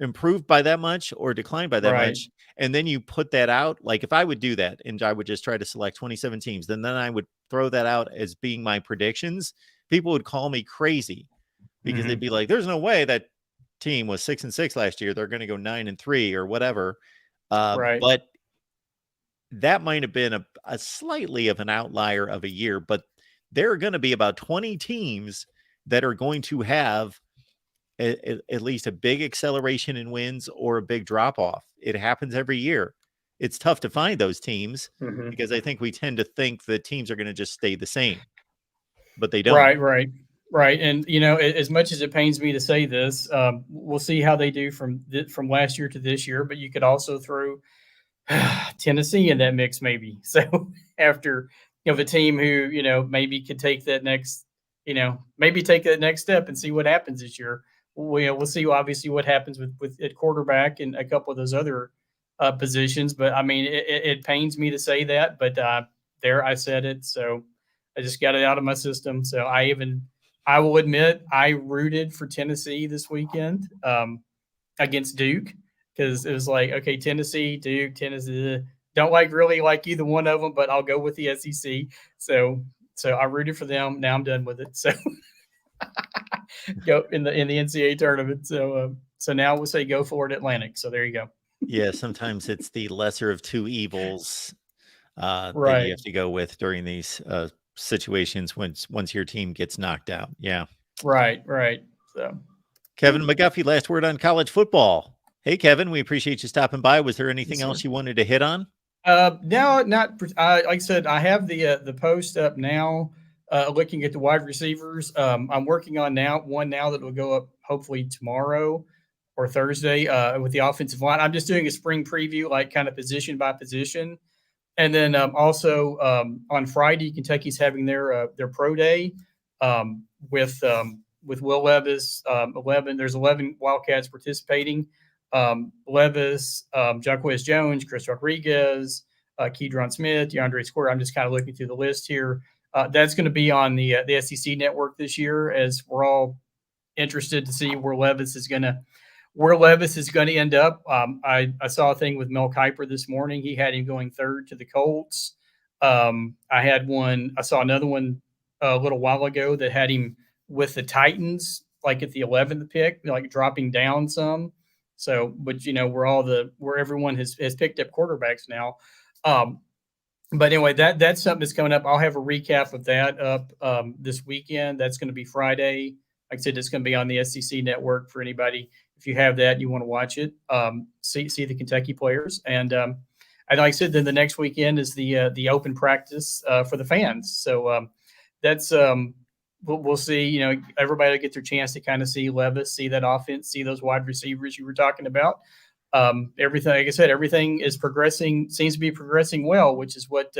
improve by that much or decline by that Right. much. And then you put that out. Like if I would do that and I would just try to select 27 teams, then I would throw that out as being my predictions. People would call me crazy because they'd be like, there's no way that team was 6-6 last year. They're going to go 9-3 or whatever. Right. But that might have been a slightly of an outlier of a year, but there are going to be about 20 teams that are going to have at least a big acceleration in wins or a big drop off. It happens every year. It's tough to find those teams because I think we tend to think that teams are going to just stay the same, but they don't. Right. And as much as it pains me to say this, we'll see how they do from last year to this year. But you could also throw Tennessee in that mix, maybe. So after the team who maybe could take that next step and see what happens this year. We'll see obviously what happens with at quarterback and a couple of those other positions. But I mean, it pains me to say that, but there I said it, so I just got it out of my system. So I will admit I rooted for Tennessee this weekend against Duke because it was like, okay, Tennessee, Duke, Tennessee. Don't really like either one of them, but I'll go with the SEC. So I rooted for them. Now I'm done with it. So go in the NCAA tournament. So now we'll say go for it, Atlantic. So there you go. Yeah, sometimes it's the lesser of two evils that Right. you have to go with during these situations once your team gets knocked out. Yeah. Right. So Kevin McGuffey, last word on college football. Hey, Kevin, we appreciate you stopping by. Was there anything Yes, else sir. you wanted to hit on? No, not like I said. I have the post up now, looking at the wide receivers. I'm working on one now that will go up hopefully tomorrow or Thursday with the offensive line. I'm just doing a spring preview, like kind of position by position, and then also on Friday, Kentucky's having their pro day with Will Levis. 11. There's 11 Wildcats participating. Levis, Jacquez Jones, Chris Rodriguez, Keydron Smith, DeAndre Square. I'm just kind of looking through the list here. That's going to be on the SEC network this year, as we're all interested to see where Levis is going to end up. I saw a thing with Mel Kiper this morning. He had him going third to the Colts. I saw another one a little while ago that had him with the Titans, like at the 11th pick, like dropping down some. So, but where everyone has picked up quarterbacks now. But anyway, that's something that's coming up. I'll have a recap of that up this weekend. That's going to be Friday. Like I said, it's going to be on the SEC network for anybody. If you have that, and you want to watch it. See the Kentucky players, and like I said, then the next weekend is the open practice for the fans. So that's we'll see. Everybody will get their chance to kind of see Levis, see that offense, see those wide receivers you were talking about. Everything, like I said, everything is progressing, seems to be progressing well, which is what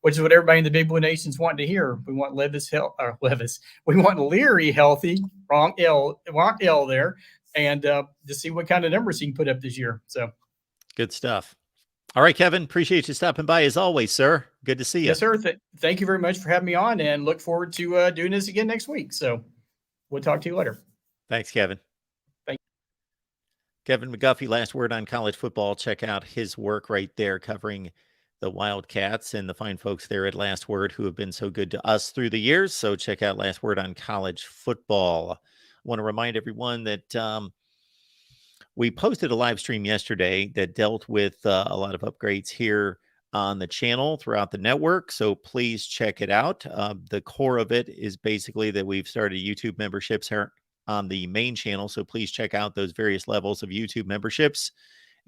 everybody in the Big Blue Nation's wanting to hear. We want we want Leary healthy, wrong L there, and to see what kind of numbers he can put up this year. So good stuff. All right, Kevin, appreciate you stopping by as always, sir. Good to see you. Yes, sir. Thank you very much for having me on, and look forward to doing this again next week. So we'll talk to you later. Thanks, Kevin. Kevin McGuffey, last word on college football. Check out his work right there covering the Wildcats and the fine folks there at Last Word who have been so good to us through the years. So check out Last Word on college football. I want to remind everyone that we posted a live stream yesterday that dealt with a lot of upgrades here on the channel throughout the network. So please check it out. The core of it is basically that we've started YouTube memberships here on the main channel. So please check out those various levels of YouTube memberships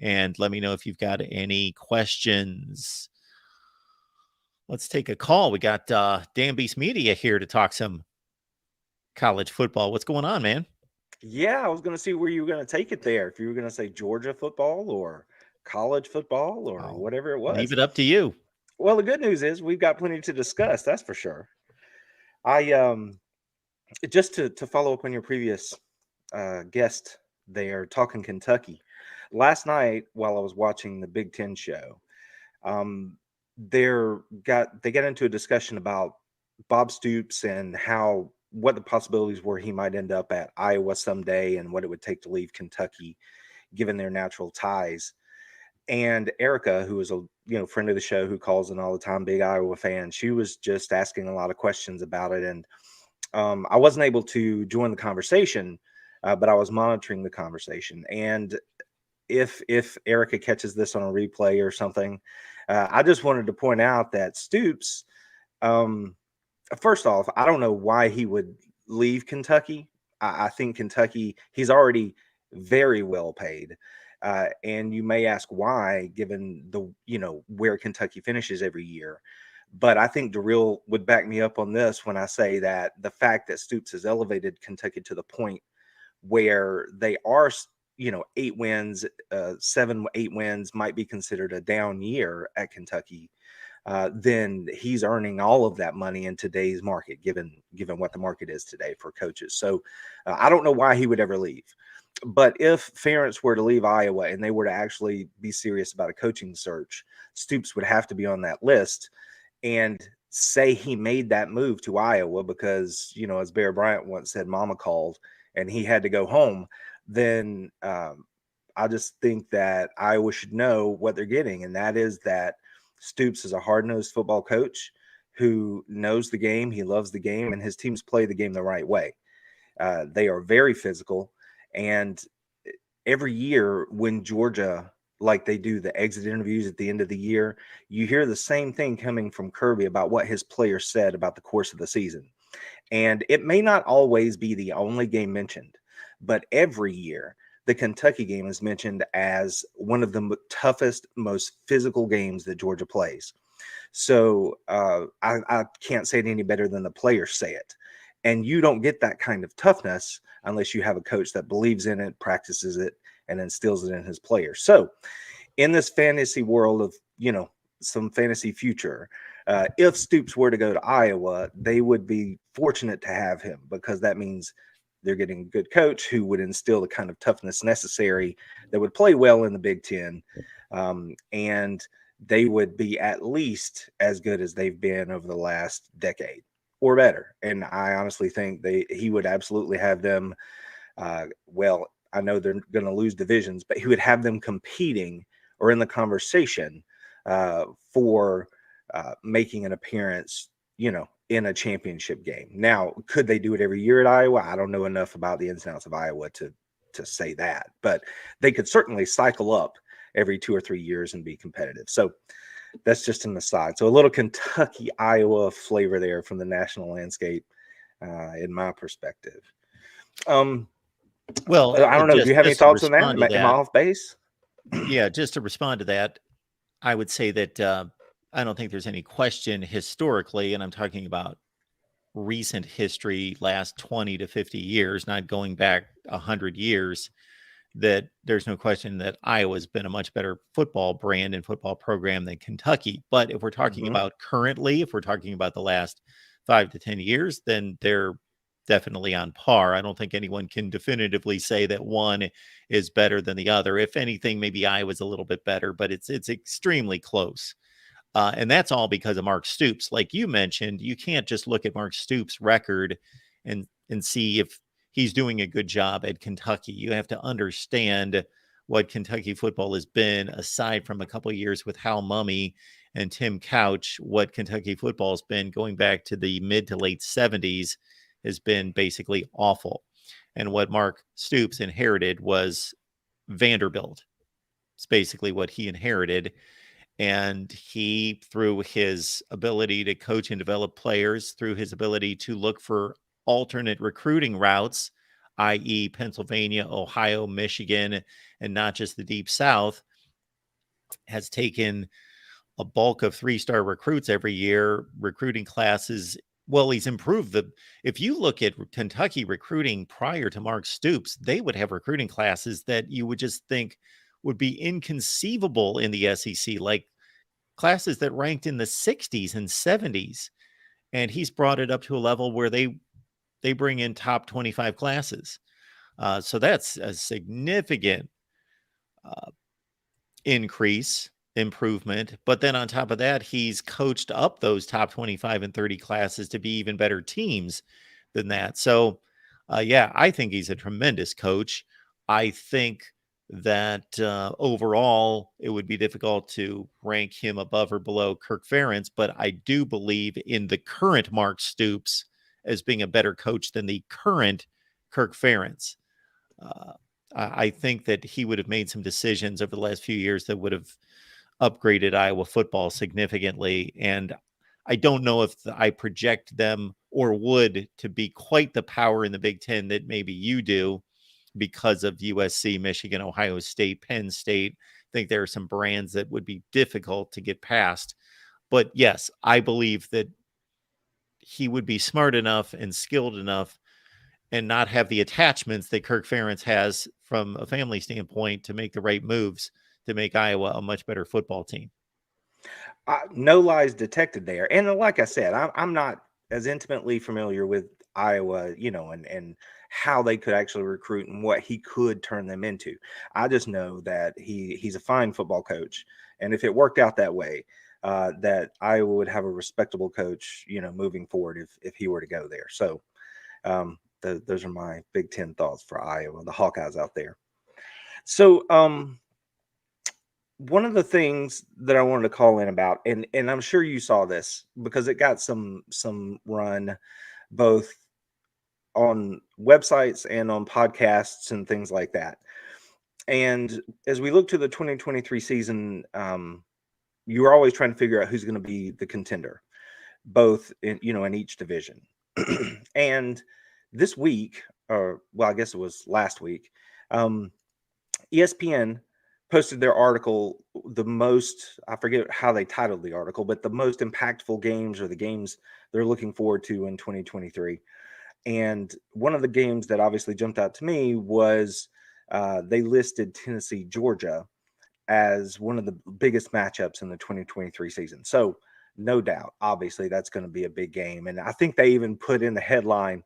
and let me know if you've got any questions. Let's take a call. We got Dan Beast Media here to talk some college football. What's going on, man? Yeah, I was going to see where you were going to take it there. If you were going to say Georgia football or college football or whatever it was. Leave it up to you. Well, the good news is we've got plenty to discuss. That's for sure. Just to follow up on your previous guest there, talking Kentucky. Last night, while I was watching the Big Ten show, they got into a discussion about Bob Stoops and what the possibilities were he might end up at Iowa someday and what it would take to leave Kentucky, given their natural ties. And Erica, who is a friend of the show who calls in all the time, big Iowa fan, she was just asking a lot of questions about it. And I wasn't able to join the conversation, but I was monitoring the conversation. And if Erica catches this on a replay or something, I just wanted to point out that Stoops, first off, I don't know why he would leave Kentucky. I think Kentucky, he's already very well paid. And you may ask why, given where Kentucky finishes every year. But I think Darrell would back me up on this when I say that the fact that Stoops has elevated Kentucky to the point where they are, 8 wins, 7, 8 wins might be considered a down year at Kentucky, then he's earning all of that money in today's market, given what the market is today for coaches. So I don't know why he would ever leave. But if Ferentz were to leave Iowa and they were to actually be serious about a coaching search, Stoops would have to be on that list. And say he made that move to Iowa because, as Bear Bryant once said, mama called and he had to go home, then I just think that Iowa should know what they're getting. And that is that Stoops is a hard-nosed football coach who knows the game. He loves the game, and his teams play the game the right way. They are very physical. And every year when Georgia, like they do the exit interviews at the end of the year, you hear the same thing coming from Kirby about what his players said about the course of the season. And it may not always be the only game mentioned, but every year the Kentucky game is mentioned as one of the toughest, most physical games that Georgia plays. So I can't say it any better than the players say it. And you don't get that kind of toughness unless you have a coach that believes in it, practices it, and instills it in his players. So in this fantasy world of, some fantasy future, if Stoops were to go to Iowa, they would be fortunate to have him because that means they're getting a good coach who would instill the kind of toughness necessary that would play well in the Big Ten. And they would be at least as good as they've been over the last decade or better. And I honestly think he would absolutely have them. Well, I know they're going to lose divisions, but he would have them competing or in the conversation for making an appearance, in a championship game. Now, could they do it every year at Iowa? I don't know enough about the ins and outs of Iowa to to say that, but they could certainly cycle up every 2 or 3 years and be competitive. So that's just an aside. So a little Kentucky, Iowa flavor there from the national landscape, in my perspective. Well, I don't know. Do you have any just to thoughts on that? respond to Am I that, off base? yeah, just to respond to that, I would say that I don't think there's any question historically, and I'm talking about recent history, last 20 to 50 years, not going back 100 years, that there's no question that Iowa's been a much better football brand and football program than Kentucky. But if we're talking about currently, if we're talking about the last 5 to 10 years, then they're definitely on par. I don't think anyone can definitively say that one is better than the other. If anything, maybe Iowa's a little bit better, but it's extremely close. And that's all because of Mark Stoops. Like you mentioned, you can't just look at Mark Stoops' record and see if he's doing a good job at Kentucky. You have to understand what Kentucky football has been, aside from a couple of years with Hal Mumme and Tim Couch. What Kentucky football has been going back to the mid to late 70s has been basically awful. And what Mark Stoops inherited was Vanderbilt. It's basically what he inherited. And he, through his ability to coach and develop players, through his ability to look for alternate recruiting routes, i.e., Pennsylvania, Ohio, Michigan, and not just the Deep South, has taken a bulk of 3-star recruits every year, recruiting classes. Well, he's improved the. If you look at Kentucky recruiting prior to Mark Stoops, they would have recruiting classes that you would just think would be inconceivable in the SEC, like classes that ranked in the 60s and 70s. And he's brought it up to a level where they bring in top 25 classes. So that's a significant improvement. But then on top of that, he's coached up those top 25 and 30 classes to be even better teams than that. So, yeah, I think he's a tremendous coach. I think that overall it would be difficult to rank him above or below Kirk Ferentz, but I do believe in the current Mark Stoops as being a better coach than the current Kirk Ferentz. I think that he would have made some decisions over the last few years that would have upgraded Iowa football significantly. And I don't know if I project them or would to be quite the power in the Big Ten that maybe you do because of USC, Michigan, Ohio State, Penn State. I think there are some brands that would be difficult to get past. But yes, I believe that he would be smart enough and skilled enough and not have the attachments that Kirk Ferentz has from a family standpoint to make the right moves to make Iowa a much better football team. No lies detected there. And like I said, I'm not as intimately familiar with Iowa, and how they could actually recruit and what he could turn them into. I just know that he's a fine football coach. And if it worked out that way, that Iowa would have a respectable coach, moving forward if he were to go there. So those are my Big Ten thoughts for Iowa, the Hawkeyes out there. So one of the things that I wanted to call in about, and I'm sure you saw this because it got some run both on websites and on podcasts and things like that. And as we look to the 2023 season, you are always trying to figure out who's going to be the contender, both in each division. And this week, or well, I guess it was last week, ESPN posted their article, I forget how they titled the article, but the most impactful games or the games they're looking forward to in 2023. And one of the games that obviously jumped out to me was they listed Tennessee, Georgia as one of the biggest matchups in the 2023 season. So no doubt, obviously that's going to be a big game. And I think they even put in the headline,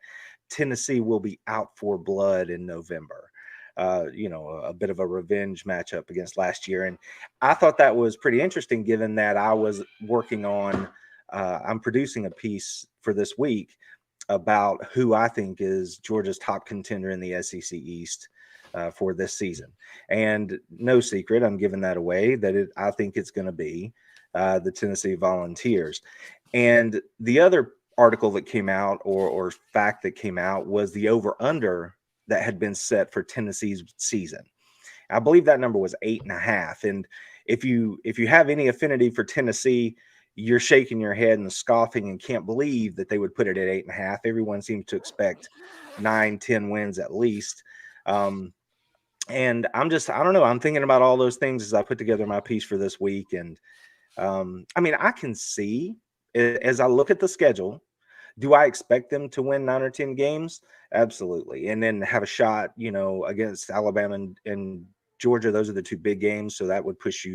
Tennessee will be out for blood in November. A bit of a revenge matchup against last year. And I thought that was pretty interesting given that I was working on, I'm producing a piece for this week about who I think is Georgia's top contender in the SEC East for this season. And no secret, I'm giving that away, that I think it's going to be the Tennessee Volunteers. And the other article that came out or fact that came out was the over-under that had been set for Tennessee's season. I believe that number was 8.5. And if you have any affinity for Tennessee, you're shaking your head and scoffing and can't believe that they would put it at 8.5. Everyone seems to expect 9-10 wins at least. And I don't know. I'm thinking about all those things as I put together my piece for this week. And I mean, I can see as I look at the schedule, do I expect them to win 9 or 10 games? Absolutely. And then have a shot, against Alabama and Georgia. Those are the two big games. So that would push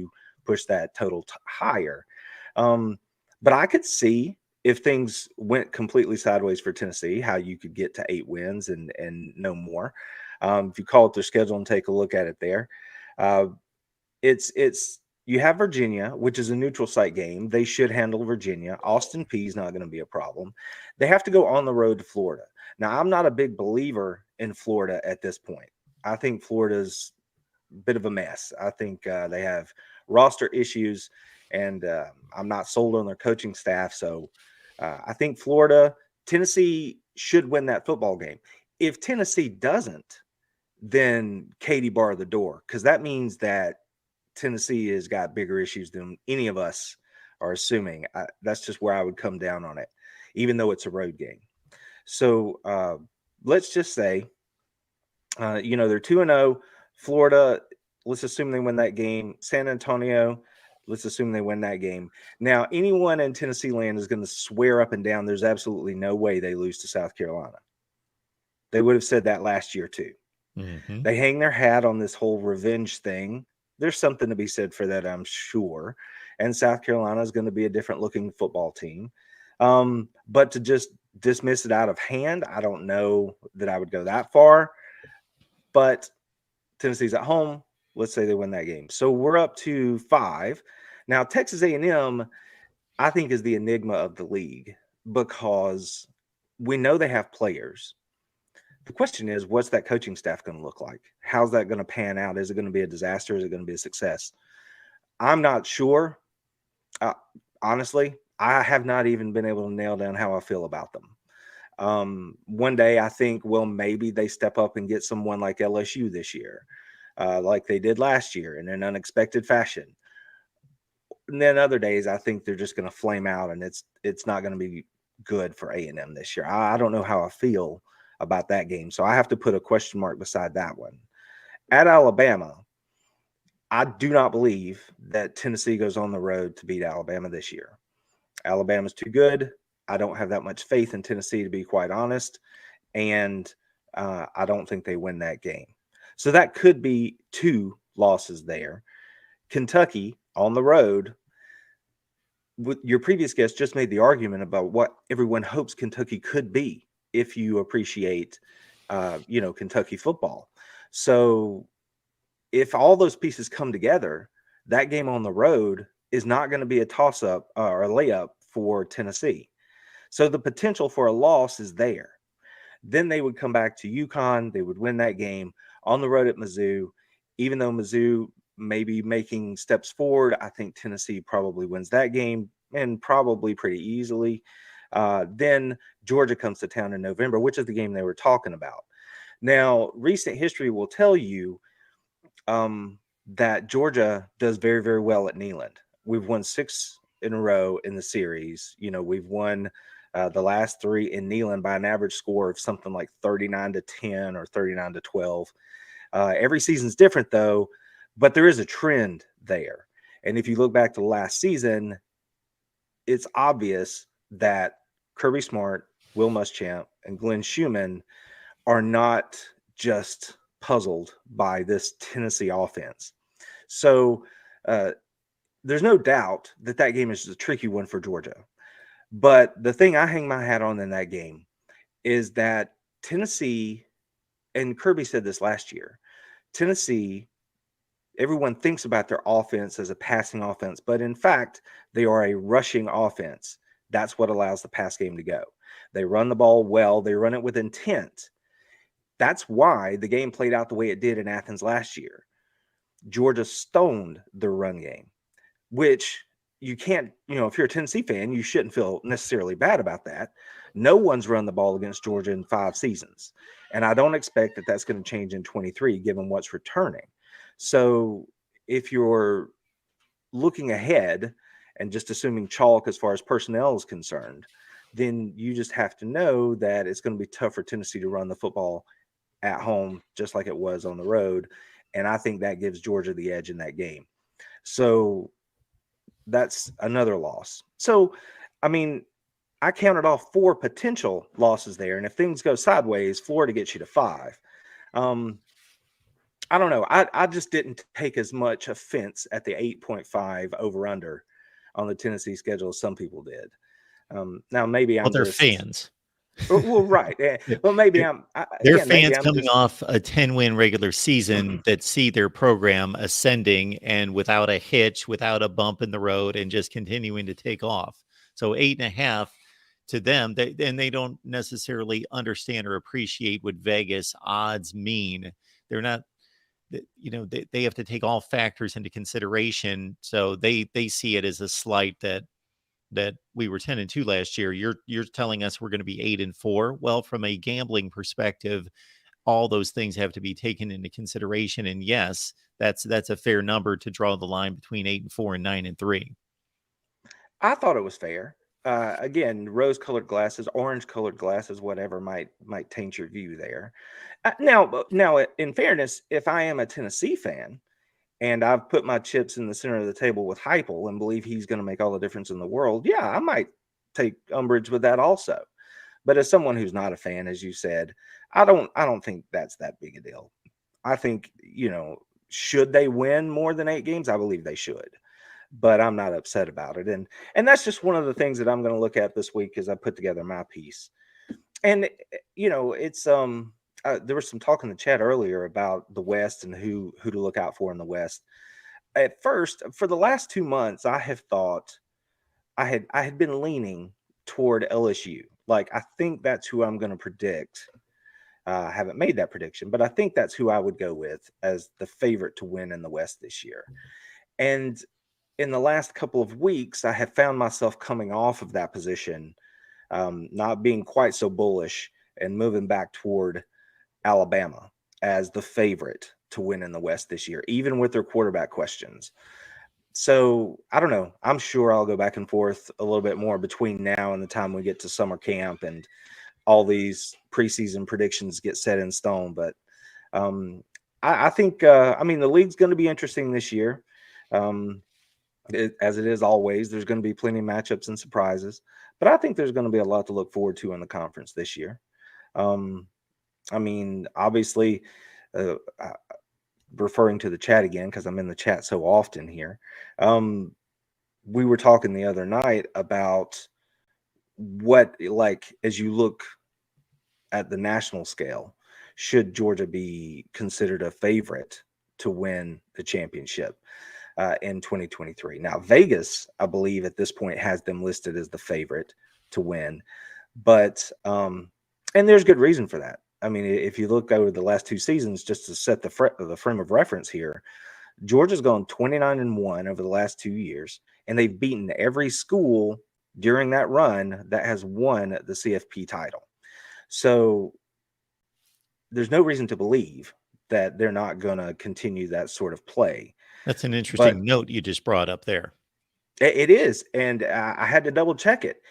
that total higher. But I could see if things went completely sideways for Tennessee, how you could get to 8 wins and no more. If you call up their schedule and take a look at it there, you have Virginia, which is a neutral site game. They should handle Virginia. Austin Peay is not going to be a problem. They have to go on the road to Florida. Now, I'm not a big believer in Florida at this point. I think Florida's a bit of a mess. I think they have roster issues, and I'm not sold on their coaching staff. So I think Tennessee should win that football game. If Tennessee doesn't, then Katie bar the door, because that means that Tennessee has got bigger issues than any of us are assuming. That's just where I would come down on it, even though it's a road game. So let's just say, they're 2-0. Florida, let's assume they win that game. San Antonio, let's assume they win that game. Now, anyone in Tennessee land is going to swear up and down there's absolutely no way they lose to South Carolina. They would have said that last year too. Mm-hmm. They hang their hat on this whole revenge thing. There's something to be said for that, I'm sure. And South Carolina is going to be a different looking football team. But to just dismiss it out of hand, I don't know that I would go that far. But Tennessee's at home. Let's say they win that game. So we're up to 5. Now, Texas A&M, I think, is the enigma of the league because we know they have players. The question is, what's that coaching staff going to look like? How's that going to pan out? Is it going to be a disaster? Is it going to be a success? I'm not sure. Honestly, I have not even been able to nail down how I feel about them. One day I think, well, maybe they step up and get someone like LSU this year, like they did last year in an unexpected fashion. And then other days I think they're just going to flame out and it's not going to be good for A&M this year. I don't know how I feel about that game. So I have to put a question mark beside that one. At Alabama, I do not believe that Tennessee goes on the road to beat Alabama this year. Alabama's too good. I don't have that much faith in Tennessee, to be quite honest. And I don't think they win that game. So that could be 2 losses there. Kentucky on the road. Your previous guest just made the argument about what everyone hopes Kentucky could be if you appreciate, Kentucky football. So if all those pieces come together, that game on the road is not going to be a toss-up or a layup for Tennessee. So the potential for a loss is there. Then they would come back to UConn. They would win that game on the road at Mizzou. Even though Mizzou may be making steps forward, I think Tennessee probably wins that game and probably pretty easily. Then Georgia comes to town in November, which is the game they were talking about. Now, recent history will tell you that Georgia does very, very well at Neyland. We've won 6 in a row in the series. We've won the last 3 in Neyland by an average score of something like 39-10 or 39-12. Every season's different, though, but there is a trend there. And if you look back to last season, it's obvious that Kirby Smart, Will Muschamp, and Glenn Schumann are not just puzzled by this Tennessee offense. So there's no doubt that game is a tricky one for Georgia. But the thing I hang my hat on in that game is that Tennessee, and Kirby said this last year, Tennessee, everyone thinks about their offense as a passing offense, but in fact, they are a rushing offense. That's what allows the pass game to go. They run the ball well. They run it with intent. That's why the game played out the way it did in Athens last year. Georgia stoned the run game, which you can't, if you're a Tennessee fan, you shouldn't feel necessarily bad about that. No one's run the ball against Georgia in 5 seasons. And I don't expect that that's going to change in 23, given what's returning. So if you're looking ahead and just assuming chalk as far as personnel is concerned, then you just have to know that it's going to be tough for Tennessee to run the football at home, just like it was on the road. And I think that gives Georgia the edge in that game. So that's another loss. So, I mean, I counted off 4 potential losses there. And if things go sideways, Florida gets you to 5. I don't know. I just didn't take as much offense at the 8.5 over under on the Tennessee schedule as some people did. Now maybe I'm they're just fans. well, right. Well, maybe They're again, maybe fans I'm coming just off a 10-win regular season that see their program ascending and without a hitch, without a bump in the road, and just continuing to take off. So 8.5 to them, and they don't necessarily understand or appreciate what Vegas odds mean. They're not, they have to take all factors into consideration. So they see it as a slight that we were 10-2 last year. You're telling us we're going to be 8-4. Well, from a gambling perspective, all those things have to be taken into consideration. And yes, that's a fair number to draw the line between 8-4 and 9-3. I thought it was fair. Again, rose-colored glasses, orange-colored glasses, whatever might taint your view there. Now, in fairness, if I am a Tennessee fan and I've put my chips in the center of the table with Heupel and believe he's going to make all the difference in the world, yeah, I might take umbrage with that also. But as someone who's not a fan, as you said, I don't think that's that big a deal. I think, should they win more than 8 games? I believe they should. But I'm not upset about it. And that's just one of the things that I'm going to look at this week as I put together my piece. And it's there was some talk in the chat earlier about the West and who to look out for in the West. At first, for the last 2 months, I have thought I had been leaning toward LSU. Like, I think that's who I'm going to predict. I haven't made that prediction, but I think that's who I would go with as the favorite to win in the West this year. And in the last couple of weeks, I have found myself coming off of that position, not being quite so bullish, and moving back toward Alabama as the favorite to win in the West this year, even with their quarterback questions. So I don't know. I'm sure I'll go back and forth a little bit more between now and the time we get to summer camp and all these preseason predictions get set in stone. But I think, the league's going to be interesting this year. As it is always, there's going to be plenty of matchups and surprises, but I think there's going to be a lot to look forward to in the conference this year. Obviously, referring to the chat again, because I'm in the chat so often here. We were talking the other night about what, as you look at the national scale, should Georgia be considered a favorite to win the championship in 2023? Now, Vegas, I believe at this point, has them listed as the favorite to win, but and there's good reason for that. I mean, if you look over the last 2 seasons, just to set the frame of reference here, Georgia's gone 29-1 over the last 2 years, and they've beaten every school during that run that has won the CFP title. So there's no reason to believe that they're not going to continue that sort of play. That's an interesting note you just brought up there. It is, and I had to double check it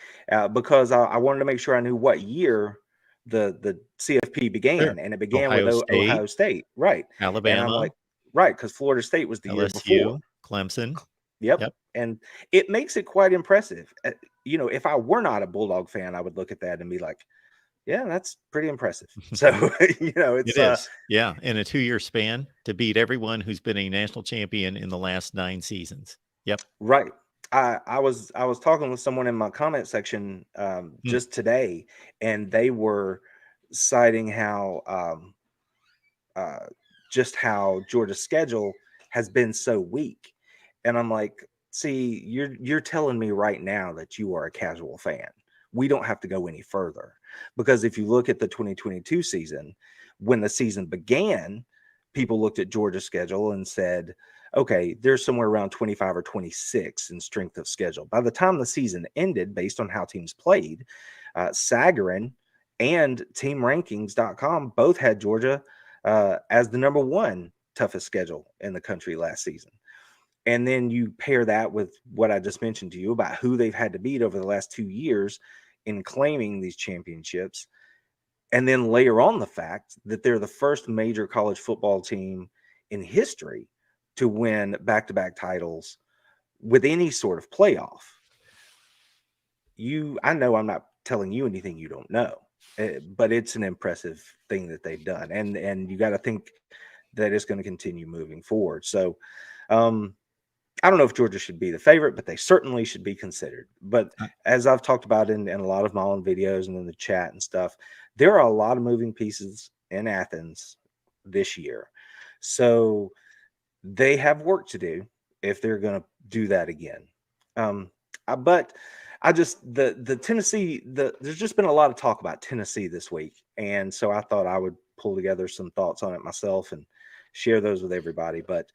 because I wanted to make sure I knew what year the CFP began, Sure. and it began Ohio with State, Ohio State, right? Alabama, And I'm like, right, because Florida State was the year before. LSU, Clemson. Yep. And it makes it quite impressive. If I were not a Bulldog fan, I would look at that and be like, yeah, that's pretty impressive. So, it is. Yeah. In a 2-year span to beat everyone who's been a national champion in the last 9 seasons. Yep. Right. I was talking with someone in my comment section just today, and they were citing how just how Georgia's schedule has been so weak. And I'm like, see, you're telling me right now that you are a casual fan. We don't have to go any further, because if you look at the 2022 season, when the season began, people looked at Georgia's schedule and said, okay, they're somewhere around 25 or 26 in strength of schedule. By the time the season ended, based on how teams played, Sagarin and TeamRankings.com both had Georgia as the number one toughest schedule in the country last season. And then you pair that with what I just mentioned to you about who they've had to beat over the last 2 years in claiming these championships. And then layer on the fact that they're the first major college football team in history to win back-to-back titles with any sort of playoff. I know I'm not telling you anything you don't know, but it's an impressive thing that they've done. And you got to think that it's going to continue moving forward. So, I don't know if Georgia should be the favorite, but they certainly should be considered. But as I've talked about in a lot of my own videos and in the chat and stuff, there are a lot of moving pieces in Athens this year. So they have work to do if they're going to do that again. But I just, the Tennessee, there's just been a lot of talk about Tennessee this week. And so I thought I would pull together some thoughts on it myself and share those with everybody. But,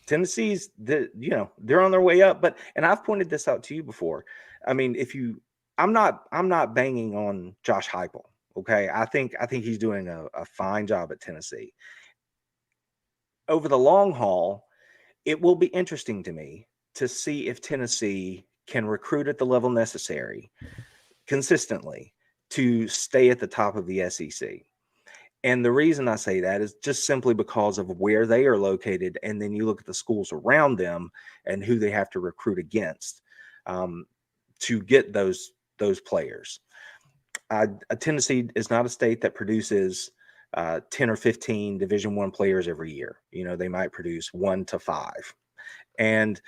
Tennessee's they're on their way up, and I've pointed this out to you before. I mean, I'm not banging on Josh Heupel. Okay, I think he's doing a fine job at Tennessee. Over the long haul, it will be interesting to me to see if Tennessee can recruit at the level necessary consistently to stay at the top of the SEC. And the reason I say that is just simply because of where they are located. And then you look at the schools around them and who they have to recruit against to get those players. Tennessee is not a state that produces 10 or 15 Division I players every year. They might produce 1 to 5 and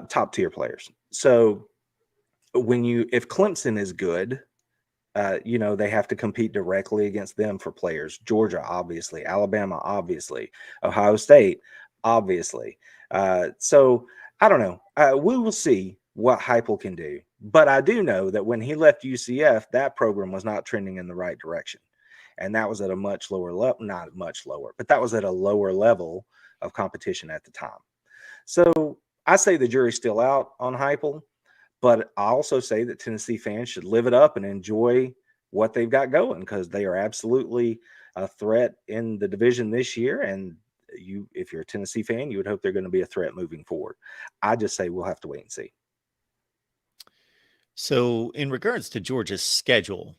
top tier players. So if Clemson is good, they have to compete directly against them for players. Georgia, obviously. Alabama, obviously. Ohio State, obviously. So I don't know. We will see what Heupel can do. But I do know that when he left UCF, that program was not trending in the right direction. And that was at a much lower level, not much lower, but that was at a lower level of competition at the time. So I say the jury's still out on Heupel. But I also say that Tennessee fans should live it up and enjoy what they've got going because they are absolutely a threat in the division this year. And if you're a Tennessee fan, you would hope they're going to be a threat moving forward. I just say we'll have to wait and see. So in regards to Georgia's schedule,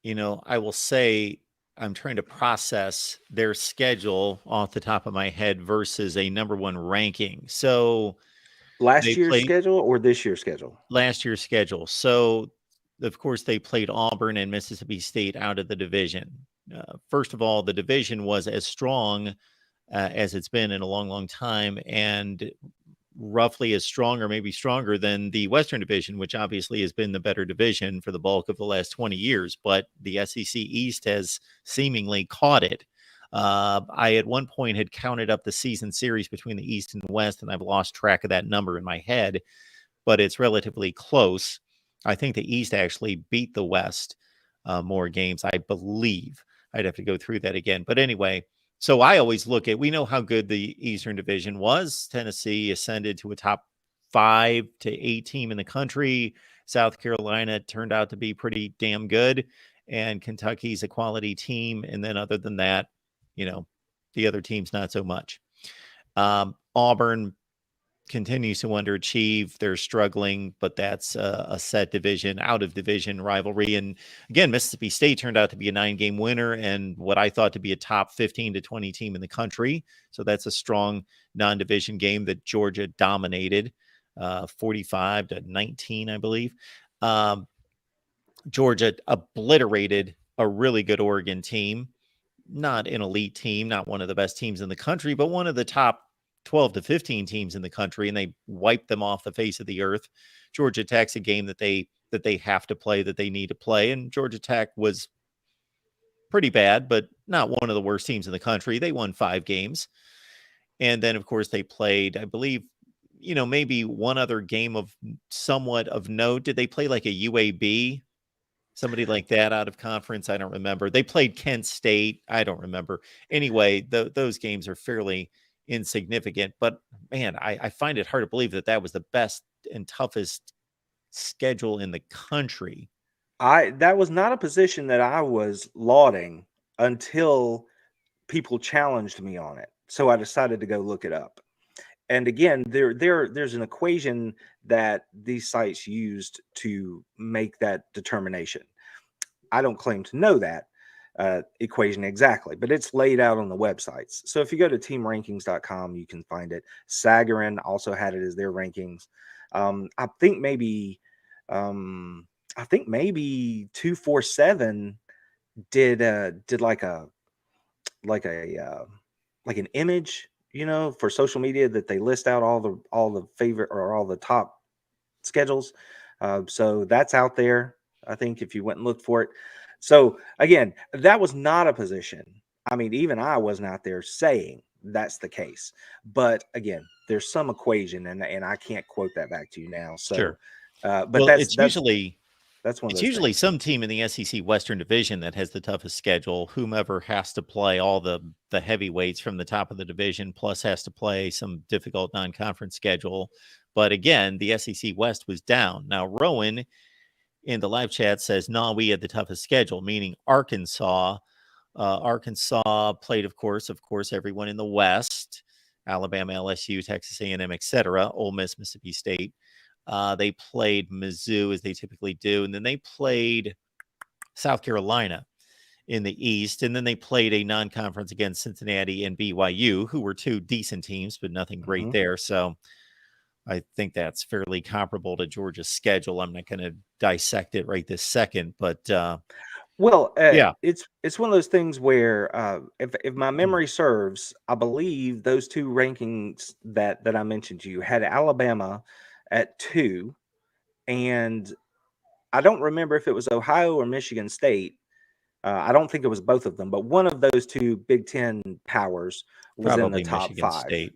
I will say I'm trying to process their schedule off the top of my head versus a number one ranking. So last year's schedule or this year's schedule? Last year's schedule. So, of course, they played Auburn and Mississippi State out of the division. First of all, the division was as strong as it's been in a long, long time, and roughly as strong or maybe stronger than the Western Division, which obviously has been the better division for the bulk of the last 20 years. But the SEC East has seemingly caught it. I at one point had counted up the season series between the East and West, and I've lost track of that number in my head, but it's relatively close. I think the East actually beat the West more games, I believe. I'd have to go through that again. But anyway, so I always we know how good the Eastern Division was. Tennessee ascended to a top 5 to 8 team in the country. South Carolina turned out to be pretty damn good. And Kentucky's a quality team. And then other than that, the other teams, not so much. Auburn continues to underachieve. They're struggling, but that's a set division, out of division rivalry. And again, Mississippi State turned out to be a 9-game winner and what I thought to be a top 15 to 20 team in the country. So that's a strong non-division game that Georgia dominated, 45-19, I believe. Georgia obliterated a really good Oregon team, not an elite team, not one of the best teams in the country, but one of the top 12 to 15 teams in the country, and they wiped them off the face of the earth. Georgia Tech's a game that they have to play, that they need to play, and Georgia Tech was pretty bad, but not one of the worst teams in the country. They won 5 games. And then, of course, they played, I believe, maybe one other game of somewhat of note. Did they play like a UAB Somebody like that out of conference, I don't remember. They played Kent State. I don't remember. Anyway, those games are fairly insignificant. But man, I find it hard to believe that was the best and toughest schedule in the country. That was not a position that I was lauding until people challenged me on it. So I decided to go look it up. And again, there's an equation that these sites used to make that determination. I don't claim to know that equation exactly, but it's laid out on the websites. So if you go to teamrankings.com, you can find it. Sagarin also had it as their rankings. I think maybe 247 did like an image, for social media, that they list out all the favorite or all the top schedules. So that's out there, I think, if you went and looked for it. So again, that was not a position. I mean, even I wasn't out there saying that's the case. But again, there's some equation, and I can't quote that back to you now. So, Sure. but Well, that's usually one of it's those usually things. some team in the SEC Western Division that has the toughest schedule. Whomever has to play all the heavyweights from the top of the division, plus has to play some difficult non-conference schedule. But again, the SEC West was down. Now, Rowan in the live chat says, "No, we had the toughest schedule," meaning Arkansas. Arkansas played, of course, everyone in the West: Alabama, LSU, Texas A&M, etc. Ole Miss, Mississippi State. They played Mizzou, as they typically do, and then they played South Carolina in the East, and then they played a non-conference against Cincinnati and BYU, who were two decent teams, but nothing great there. So I think that's fairly comparable to Georgia's schedule. I'm not going to dissect it right this second, but Well, yeah, it's one of those things where, if my memory serves, I believe those two rankings that I mentioned to you had Alabama at 2, and I don't remember if it was Ohio or Michigan State. I don't think it was both of them, but one of those two Big Ten powers was in the probably top Michigan 5. State.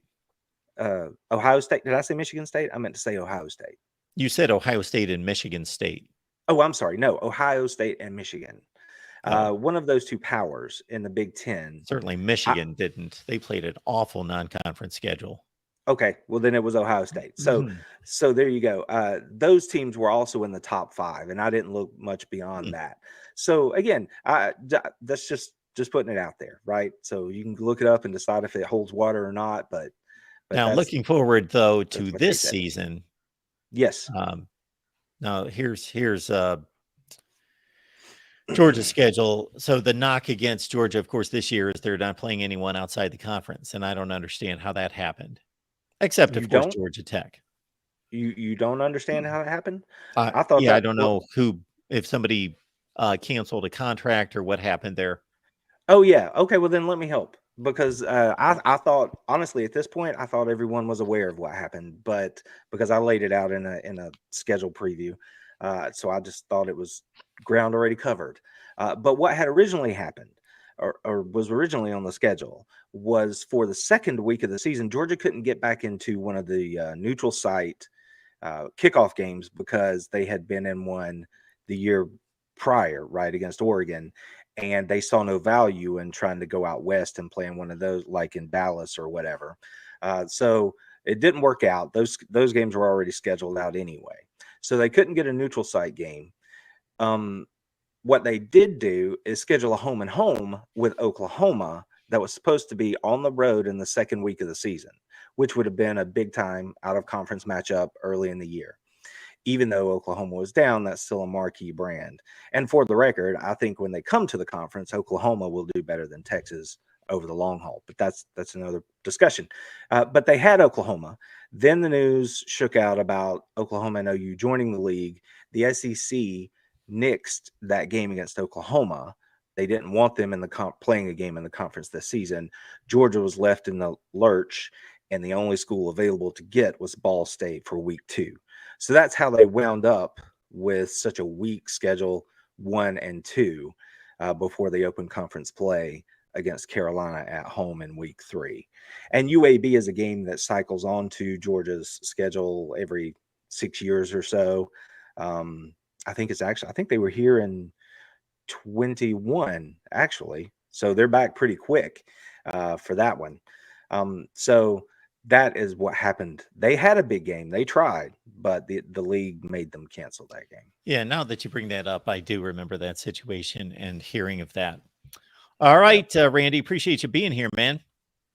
Ohio State. Did I say Michigan State? I meant to say Ohio State. You said Ohio State and Michigan State. Oh, I'm sorry. No, Ohio State and Michigan. Oh, One of those two powers in the Big Ten. certainly Michigan didn't. They played an awful non-conference schedule. Okay, well then it was Ohio State. So Mhm. so there you go. Those teams were also in the top 5, and I didn't look much beyond that. So again, that's just putting it out there, right? So you can look it up and decide if it holds water or not. But Now, that's looking forward though to my this take on it. season. Yes. Now here's Georgia's schedule. So the knock against Georgia, of course, this year is they're not playing anyone outside the conference, and I don't understand how that happened, except You of course don't Georgia Tech. you don't understand how it happened? I thought Yeah, I that don't know if somebody canceled a contract or what happened there. Oh yeah. Okay. Well, then let me help, because I thought, honestly, at this point I thought everyone was aware of what happened, but because I laid it out in a schedule preview, so I just thought it was ground already covered. But what had originally happened, or was originally on the schedule, was for the second week of the season, Georgia couldn't get back into one of the neutral site kickoff games because they had been in one the year prior, right, against Oregon, and they saw no value in trying to go out west and play in one of those, like in Dallas or whatever. So it didn't work out. Those games were already scheduled out anyway, so they couldn't get a neutral site game. What they did do is schedule a home and home with Oklahoma that was supposed to be on the road in the second week of the season, which would have been a big time out of conference matchup early in the year. Even though Oklahoma was down, that's still a marquee brand. And for the record, I think when they come to the conference, Oklahoma will do better than Texas over the long haul. But that's another discussion. But they had Oklahoma. Then the news shook out about Oklahoma and OU joining the league. The SEC nixed that game against Oklahoma. They didn't want them in the playing a game in the conference this season. Georgia was left in the lurch, and the only school available to get was Ball State for week 2. So that's how they wound up with such a weak schedule 1 and 2 before they opened conference play against Carolina at home in week 3. And UAB is a game that cycles on to Georgia's schedule every 6 years or so. I think they were here in 21 actually, so they're back pretty quick for that one. So that is what happened. They had a big game, they tried, but the league made them cancel that game. Yeah, now that you bring that up, I do remember that situation and hearing of that. All right, Randy, appreciate you being here, man.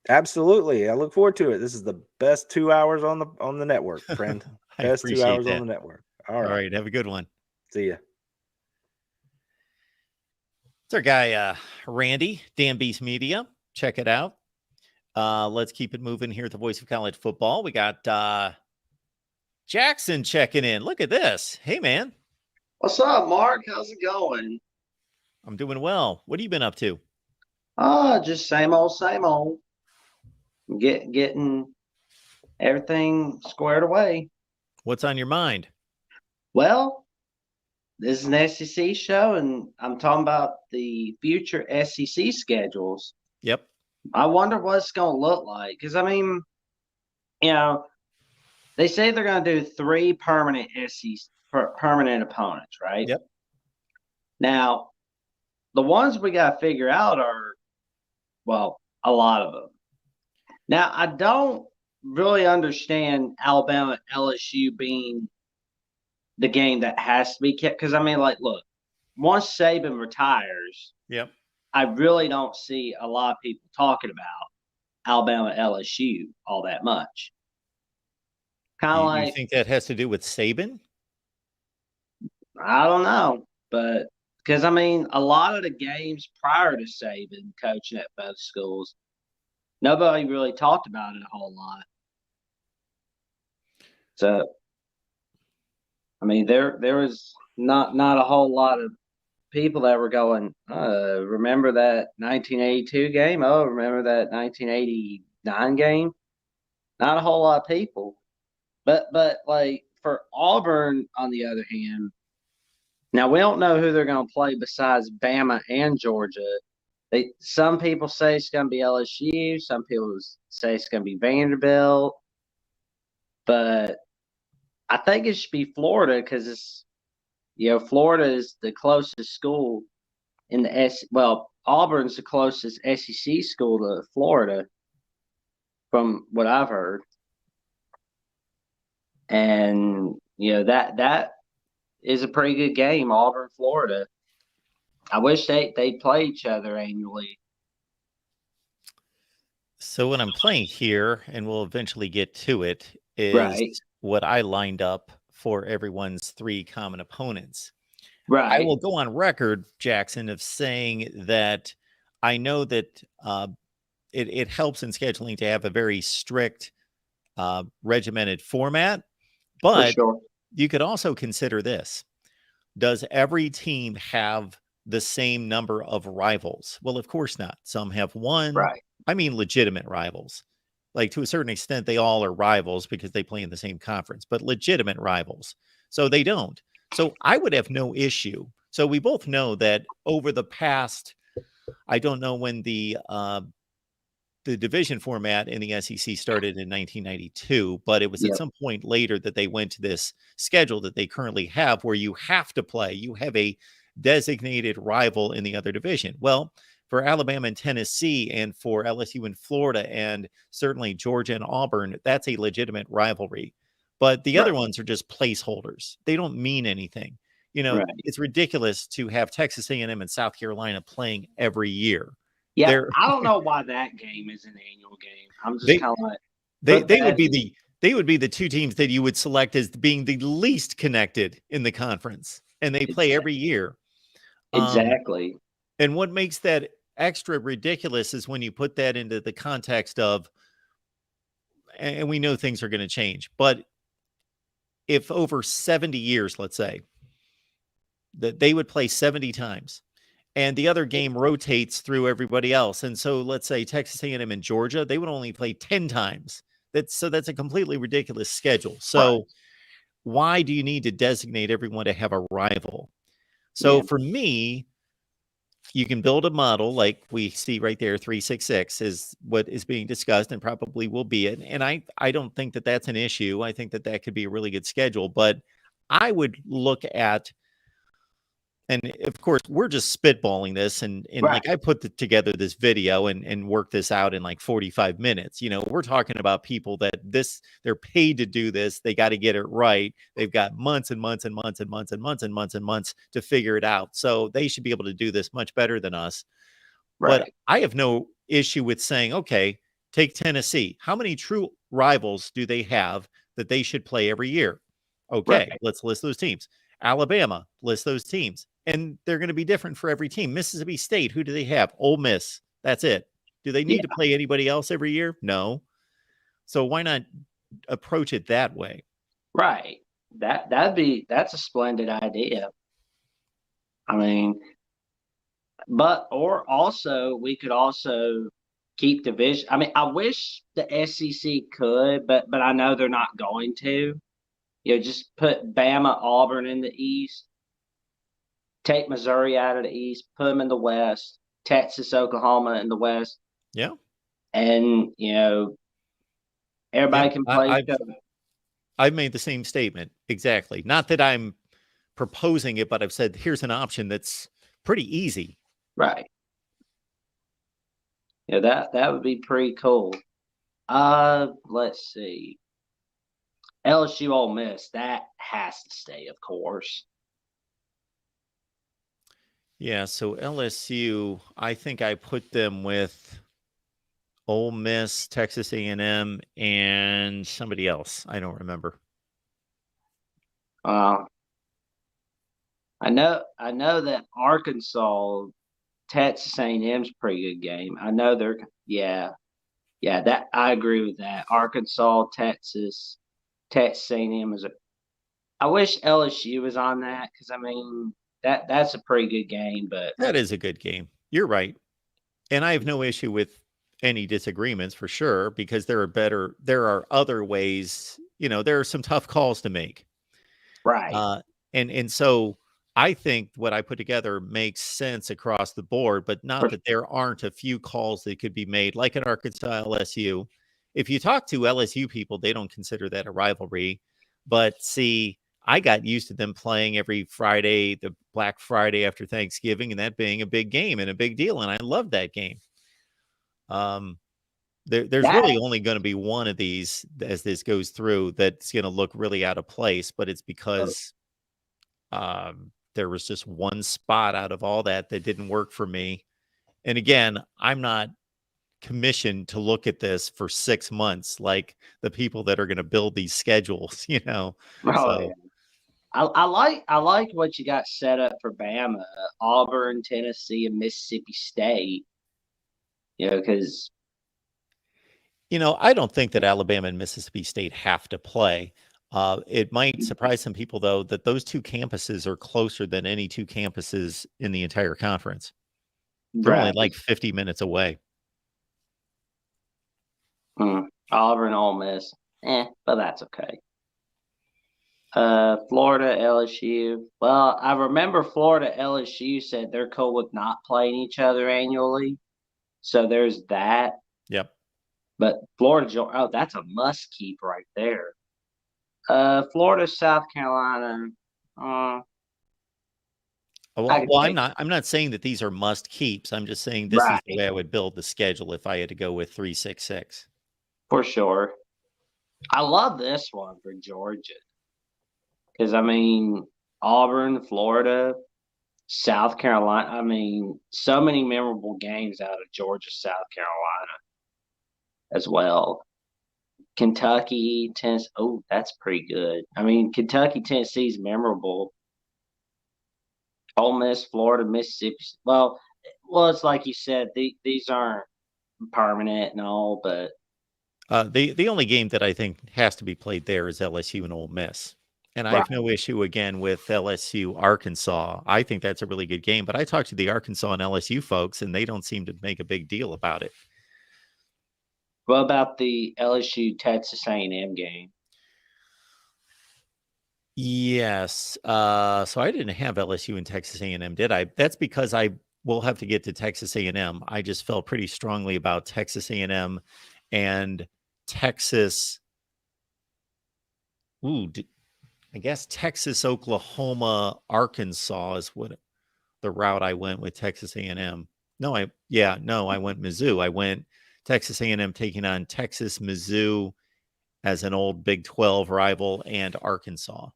Absolutely, I look forward to it. This is the best 2 hours on the network, friend. I Best 2 appreciate hours that. on the network. All right, have a good one. See ya. It's our guy, Randy, Dan Beast Media. Check it out. Let's keep it moving here at the Voice of College Football. We got Jackson checking in. Look at this. Hey, man. What's up, Mark? How's it going? I'm doing well. What have you been up to? Just same old, same old. Getting everything squared away. What's on your mind? Well, this is an SEC show, and I'm talking about the future SEC schedules. Yep. I wonder what it's going to look like. Because, I mean, they say they're going to do 3 permanent permanent opponents, right? Yep. Now, the ones we got to figure out are, well, a lot of them. Now, I don't really understand Alabama LSU being the game that has to be kept. Because, I mean, like, look, once Saban retires, Yep. I really don't see a lot of people talking about Alabama LSU all that much. Kind of You like, think that has to do with Saban? I don't know. But because, I mean, a lot of the games prior to Saban coaching at both schools, nobody really talked about it a whole lot. So, I mean, there was not a whole lot of people that were going, remember that 1982 game? Oh, remember that 1989 game? Not a whole lot of people. But like for Auburn, on the other hand, now we don't know who they're going to play besides Bama and Georgia. Some people say it's going to be LSU. Some people say it's going to be Vanderbilt. But I think it should be Florida because it's, Florida is the closest school in the well, Auburn's the closest SEC school to Florida, from what I've heard. And that is a pretty good game, Auburn, Florida. I wish they play each other annually. So what I'm playing here, and we'll eventually get to it, is Right. what I lined up for everyone's 3 common opponents. Right. I will go on record, Jackson, of saying that I know that it helps in scheduling to have a very strict, regimented format, but For sure. you could also consider this. Does every team have the same number of rivals? Well, of course not. Some have one. Right. I mean, legitimate rivals. Like, to a certain extent, they all are rivals because they play in the same conference, but legitimate rivals. So they don't. So I would have no issue. So we both know that over the past, I don't know when the division format in the SEC started in 1992, but it was at some point later that they went to this schedule that they currently have where you have to play. You have a designated rival in the other division. Well, for Alabama and Tennessee and for LSU and Florida and certainly Georgia and Auburn, that's a legitimate rivalry. But the other ones are just placeholders. They don't mean anything. It's ridiculous to have Texas A&M and South Carolina playing every year. Yeah, I don't know why that game is an annual game. I'm just kind of like they would be the 2 teams that you would select as being the least connected in the conference, and they play every year. Exactly. And what makes that extra ridiculous is when you put that into the context of, and we know things are going to change, but if over 70 years, let's say, that they would play 70 times, and the other game rotates through everybody else. And so let's say Texas A&M and Georgia, they would only play 10 times. That's a completely ridiculous schedule. So why do you need to designate everyone to have a rival? So for me, you can build a model like we see right there. 366 is what is being discussed and probably will be it. And I don't think that that's an issue. I think that could be a really good schedule, but I would look at And of course, we're just spitballing this, and Right. like I put together this video and work this out in like 45 minutes. We're talking about people that they're paid to do this. They got to get it right. They've got months and months and months and months and months and months and months to figure it out. So they should be able to do this much better than us. But Right. I have no issue with saying, okay, take Tennessee. How many true rivals do they have that they should play every year? Okay, Right. let's list those teams. Alabama, list those teams. And they're going to be different for every team. Mississippi State, who do they have? Ole Miss. That's it. Do they need to play anybody else every year? No. So why not approach it that way? Right. That's a splendid idea. I mean, or also we could also keep division. I mean, I wish the SEC could, but I know they're not going to. Just put Bama, Auburn in the East, take Missouri out of the East, put them in the West, Texas, Oklahoma in the West. Yeah. And, everybody can play each other. I've made the same statement. Exactly. Not that I'm proposing it, but I've said, here's an option that's pretty easy. Right. Yeah, that would be pretty cool. Let's see. LSU Ole Miss, that has to stay, of course. Yeah, so LSU, I think I put them with Ole Miss, Texas A&M, and somebody else. I don't remember. I know that Arkansas, Texas A&M's a pretty good game. I know that I agree with that. Arkansas, Texas A&M is I wish LSU was on that because I mean that's a pretty good game. But that is a good game. You're right, and I have no issue with any disagreements for sure because there are other ways. There are some tough calls to make. Right. And so I think what I put together makes sense across the board, but not that there aren't a few calls that could be made, like in Arkansas, LSU. If you talk to LSU people, they don't consider that a rivalry. But see, I got used to them playing every Friday, the Black Friday after Thanksgiving, and that being a big game and a big deal. And I love that game. There's really only going to be one of these as this goes through that's going to look really out of place, but it's because there was just one spot out of all that didn't work for me. And again, I'm not commissioned to look at this for 6 months like the people that are going to build these schedules, Oh, so yeah. I like what you got set up for Bama, Auburn, Tennessee, and Mississippi State. Because I don't think that Alabama and Mississippi State have to play. It might surprise some people, though, that those two campuses are closer than any two campuses in the entire conference. They're only like 50 minutes away. Auburn, Ole Miss, but that's okay. Florida, LSU. Well, I remember Florida, LSU said they're cool with not playing each other annually, so there's that. Yep. But Florida, that's a must keep right there. Florida, South Carolina. Well, I'm not saying that these are must keeps. I'm just saying this is the way I would build the schedule if I had to go with 3-6-6. For sure. I love this one for Georgia. Because, I mean, Auburn, Florida, South Carolina. I mean, so many memorable games out of Georgia, South Carolina as well. Kentucky, Tennessee. Oh, that's pretty good. I mean, Kentucky, Tennessee is memorable. Ole Miss, Florida, Mississippi. Well, it's like you said, these aren't permanent and all, but the only game that I think has to be played there is LSU and Ole Miss. And I have no issue again with LSU Arkansas. I think that's a really good game. But I talked to the Arkansas and LSU folks, and they don't seem to make a big deal about it. What about the LSU Texas A&M game? Yes. So I didn't have LSU and Texas A&M, did I? That's because I will have to get to Texas A&M. I just felt pretty strongly about Texas A&M and Texas. I guess Texas, Oklahoma, Arkansas is what the route I went with Texas A&M. I went Mizzou. I went Texas A&M taking on Texas, Mizzou as an old Big 12 rival, and Arkansas.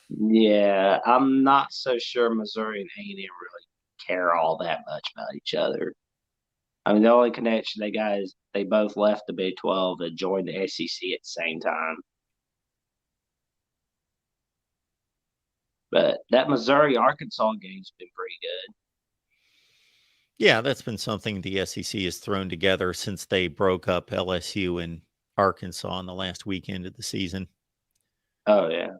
Yeah, I'm not so sure Missouri and A&M really care all that much about each other. I mean, the only connection they got is they both left the Big 12 and joined the SEC at the same time. But that Missouri-Arkansas game's been pretty good. Yeah, that's been something the SEC has thrown together since they broke up LSU and Arkansas on the last weekend of the season. Oh, yeah.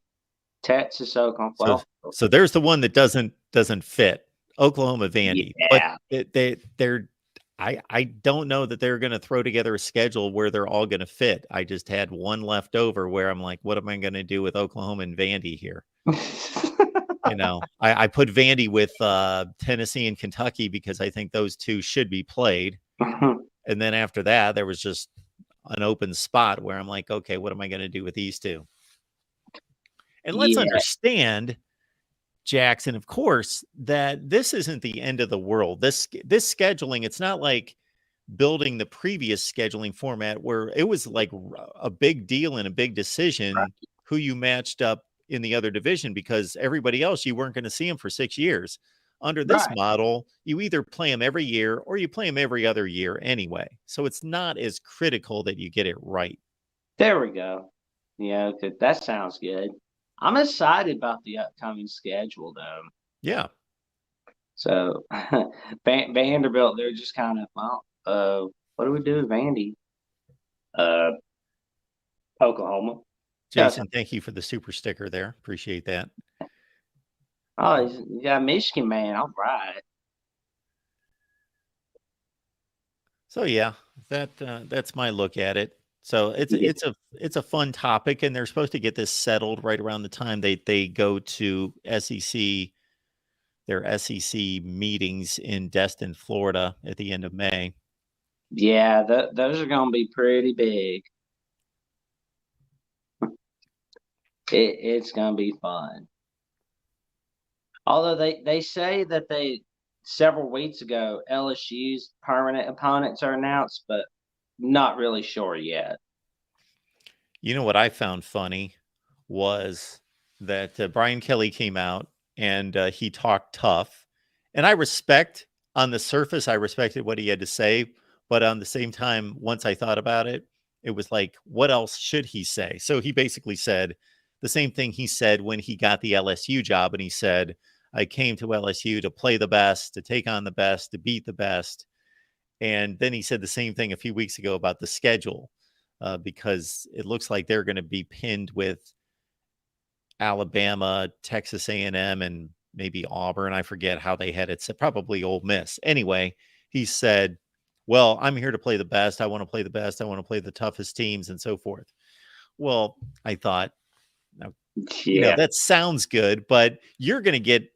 Texas, Oklahoma. So there's the one that doesn't fit. Oklahoma, Vandy. Yeah. But they're I don't know that they're going to throw together a schedule where they're all going to fit. I just had one left over where I'm like, what am I going to do with Oklahoma and Vandy here? I put Vandy with Tennessee and Kentucky because I think those two should be played. And then after that, there was just an open spot where I'm like, okay, what am I going to do with these two? And let's understand, Jackson, of course, that this isn't the end of the world. This scheduling, it's not like building the previous scheduling format where it was like a big deal and a big decision who you matched up in the other division, because everybody else, you weren't going to see them for 6 years. Under this model, you either play them every year or you play them every other year anyway. So it's not as critical that you get it right. There we go. Yeah, that sounds good. I'm excited about the upcoming schedule, though. Yeah. So Vanderbilt, they're just kind of, well, what do we do with Vandy? Oklahoma. Jason, thank you for the super sticker there. Appreciate that. Oh, yeah, Michigan, man. All right. So yeah, that's my look at it. So it's a fun topic, and they're supposed to get this settled right around the time they go to their SEC meetings in Destin, Florida at the end of May. Yeah, those are going to be pretty big. It's going to be fun. Although they say that several weeks ago, LSU's permanent opponents are announced, but not really sure yet. You know what I found funny was that Brian Kelly came out and he talked tough. And on the surface, I respected what he had to say. But on the same time, once I thought about it, it was like, what else should he say? So he basically said the same thing he said when he got the LSU job. And he said, I came to LSU to play the best, to take on the best, to beat the best. And then he said the same thing a few weeks ago about the schedule, because it looks like they're going to be pinned with Alabama, Texas A&M, and maybe Auburn. I forget how they had it. So probably Ole Miss. Anyway, he said, well, I'm here to play the best. I want to play the best. I want to play the toughest teams and so forth. Well, I thought, that sounds good, but you're going to get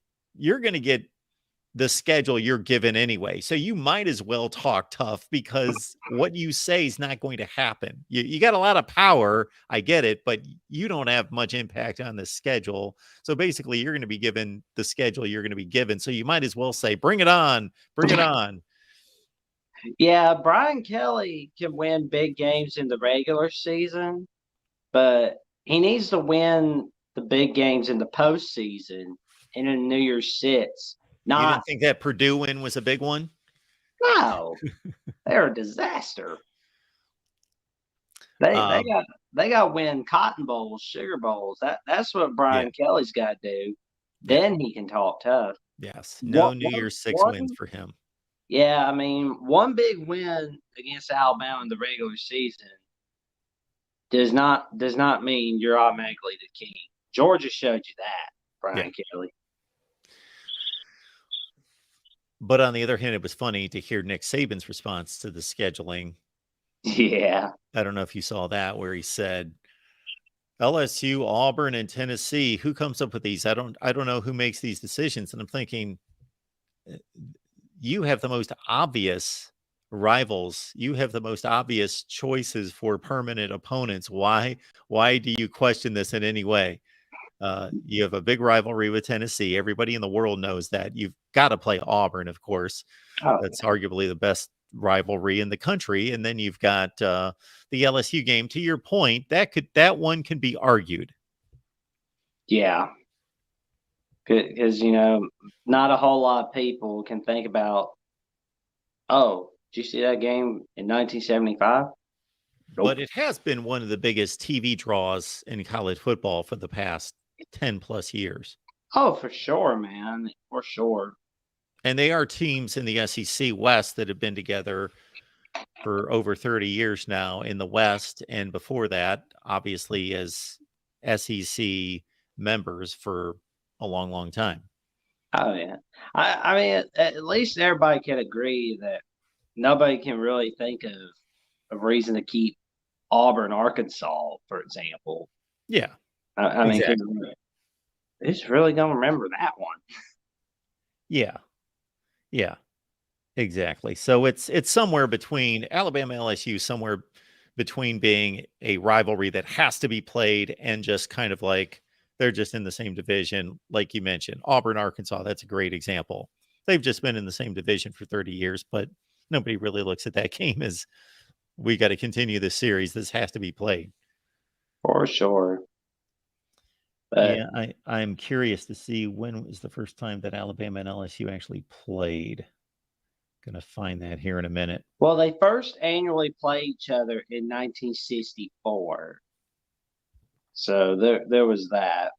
the schedule you're given anyway. So you might as well talk tough, because what you say is not going to happen. You got a lot of power. I get it, but you don't have much impact on the schedule. So basically you're going to be given the schedule you're going to be given. So you might as well say, bring it on, bring it on. Yeah, Brian Kelly can win big games in the regular season, but he needs to win the big games in the postseason and in New Year's Six. You didn't think that Purdue win was a big one? No, they're a disaster. They got to win Cotton Bowls, Sugar Bowls. That's what Brian Kelly's got to do. Then he can talk tough. Yes, no New Year's Six wins for him. Yeah, I mean, one big win against Alabama in the regular season does not mean you're automatically the king. Georgia showed you that, Brian Kelly. But on the other hand, it was funny to hear Nick Saban's response to the scheduling. Yeah. I don't know if you saw that, where he said, LSU, Auburn, and Tennessee, who comes up with these? I don't know who makes these decisions. And I'm thinking, you have the most obvious rivals. You have the most obvious choices for permanent opponents. Why do you question this in any way? You have a big rivalry with Tennessee. Everybody in the world knows that. You've got to play Auburn, of course. Oh, That's arguably the best rivalry in the country. And then you've got the LSU game. To your point, that one can be argued. yeah. Because, not a whole lot of people can think about, oh, did you see that game in 1975? But it has been one of the biggest TV draws in college football for the past 10 plus years. Oh, for sure, man. For sure. And they are teams in the SEC West that have been together for over 30 years now in the West. And before that, obviously, as SEC members for a long, long time. Oh, yeah. I mean, at least everybody can agree that nobody can really think of a reason to keep Auburn, Arkansas, for example. Yeah. I mean, exactly. who's really going to remember that one? Yeah. Yeah. Exactly. So it's somewhere between Alabama LSU, somewhere between being a rivalry that has to be played and just kind of like they're just in the same division, like you mentioned. Auburn, Arkansas, that's a great example. They've just been in the same division for 30 years, but nobody really looks at that game as we got to continue this series. This has to be played. For sure. But, yeah, I'm curious to see when was the first time that Alabama and LSU actually played. Going to find that here in a minute. Well, they first annually played each other in 1964. So there was that.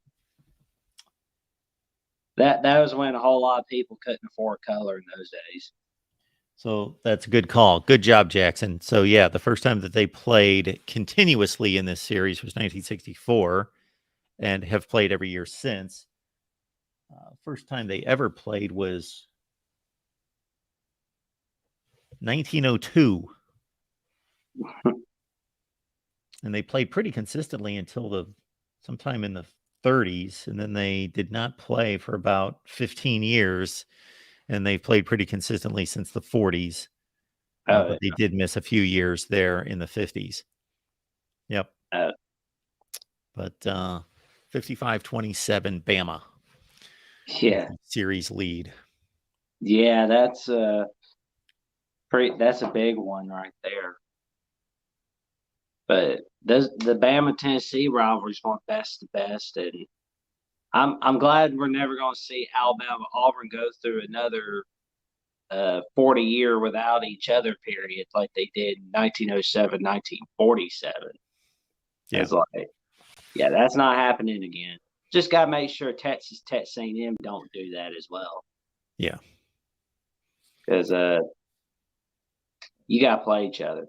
That was when a whole lot of people couldn't afford color in those days. So that's a good call. Good job, Jackson. So yeah, the first time that they played continuously in this series was 1964 and have played every year since. First time they ever played was 1902. And they played pretty consistently until sometime in the 30s. And then they did not play for about 15 years. And they played pretty consistently since the 40s. But they did miss a few years there in the 50s. Yep. But 55-27 Bama. Yeah. Series lead. Yeah, that's a big one right there. But the Bama Tennessee rivalry is one best to best, and I'm glad we're never going to see Alabama Auburn go through another 40-year without each other period like they did in 1907, 1947. Yeah. It's like, yeah, that's not happening again. Just got to make sure Texas A&M don't do that as well. Yeah. Because you got to play each other.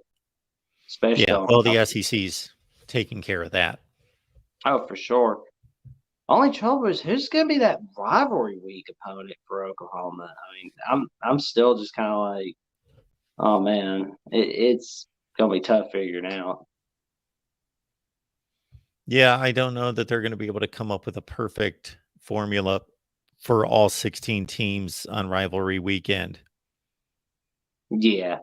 Especially the SEC's taking care of that. Oh, for sure. Only trouble is who's going to be that rivalry week opponent for Oklahoma. I mean, I'm still just kind of like, oh man, it's going to be tough figuring out. Yeah, I don't know that they're going to be able to come up with a perfect formula for all 16 teams on rivalry weekend. Yeah.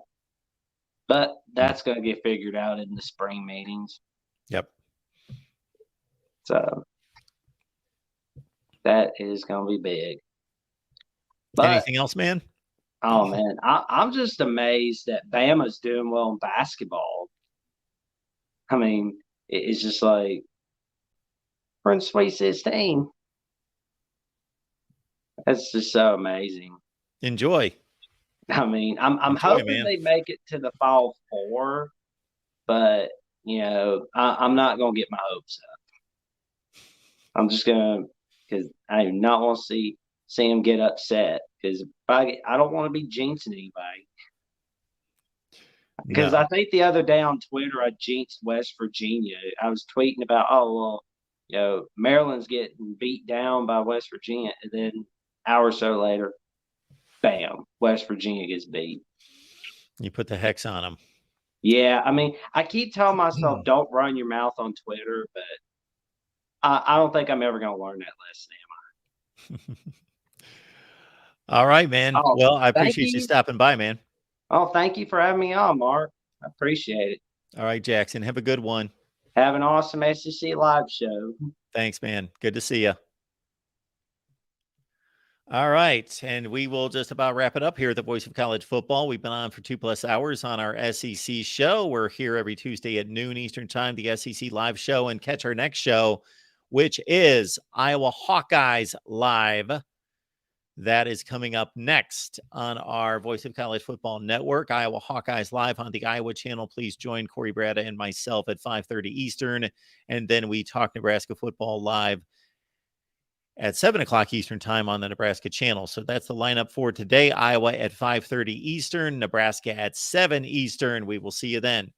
But that's going to get figured out in the spring meetings. Yep. So that is going to be big. But, anything else, man? Oh, man. I'm just amazed that Bama's doing well in basketball. I mean, it's just like we're in Sweet 16. That's just so amazing. Enjoy. I mean, I'm hoping they make it to the Final Four, but I'm not gonna get my hopes up. I'm just gonna because I do not want to see them get upset because I don't want to be jinxing anybody. Because I think the other day on Twitter I jinxed West Virginia. I was tweeting about Maryland's getting beat down by West Virginia, and then an hour or so later, bam, West Virginia gets beat. You put the hex on them. Yeah, I mean, I keep telling myself don't run your mouth on Twitter, but I don't think I'm ever going to learn that lesson, am I? All right, man. Oh, well, I appreciate you stopping by, man. Oh, thank you for having me on, Mark. I appreciate it. All right, Jackson. Have a good one. Have an awesome SEC live show. Thanks, man. Good to see you. All right. And we will just about wrap it up here at the Voice of College Football. We've been on for 2+ hours on our SEC show. We're here every Tuesday at noon Eastern Time, the SEC live show, and catch our next show, which is Iowa Hawkeyes Live. That is coming up next on our Voice of College Football Network, Iowa Hawkeyes Live on the Iowa channel. Please join Corey Brada and myself at 5:30 Eastern. And then we talk Nebraska football live at 7 o'clock Eastern Time on the Nebraska channel. So that's the lineup for today. Iowa at 5:30 Eastern, Nebraska at 7 Eastern. We will see you then.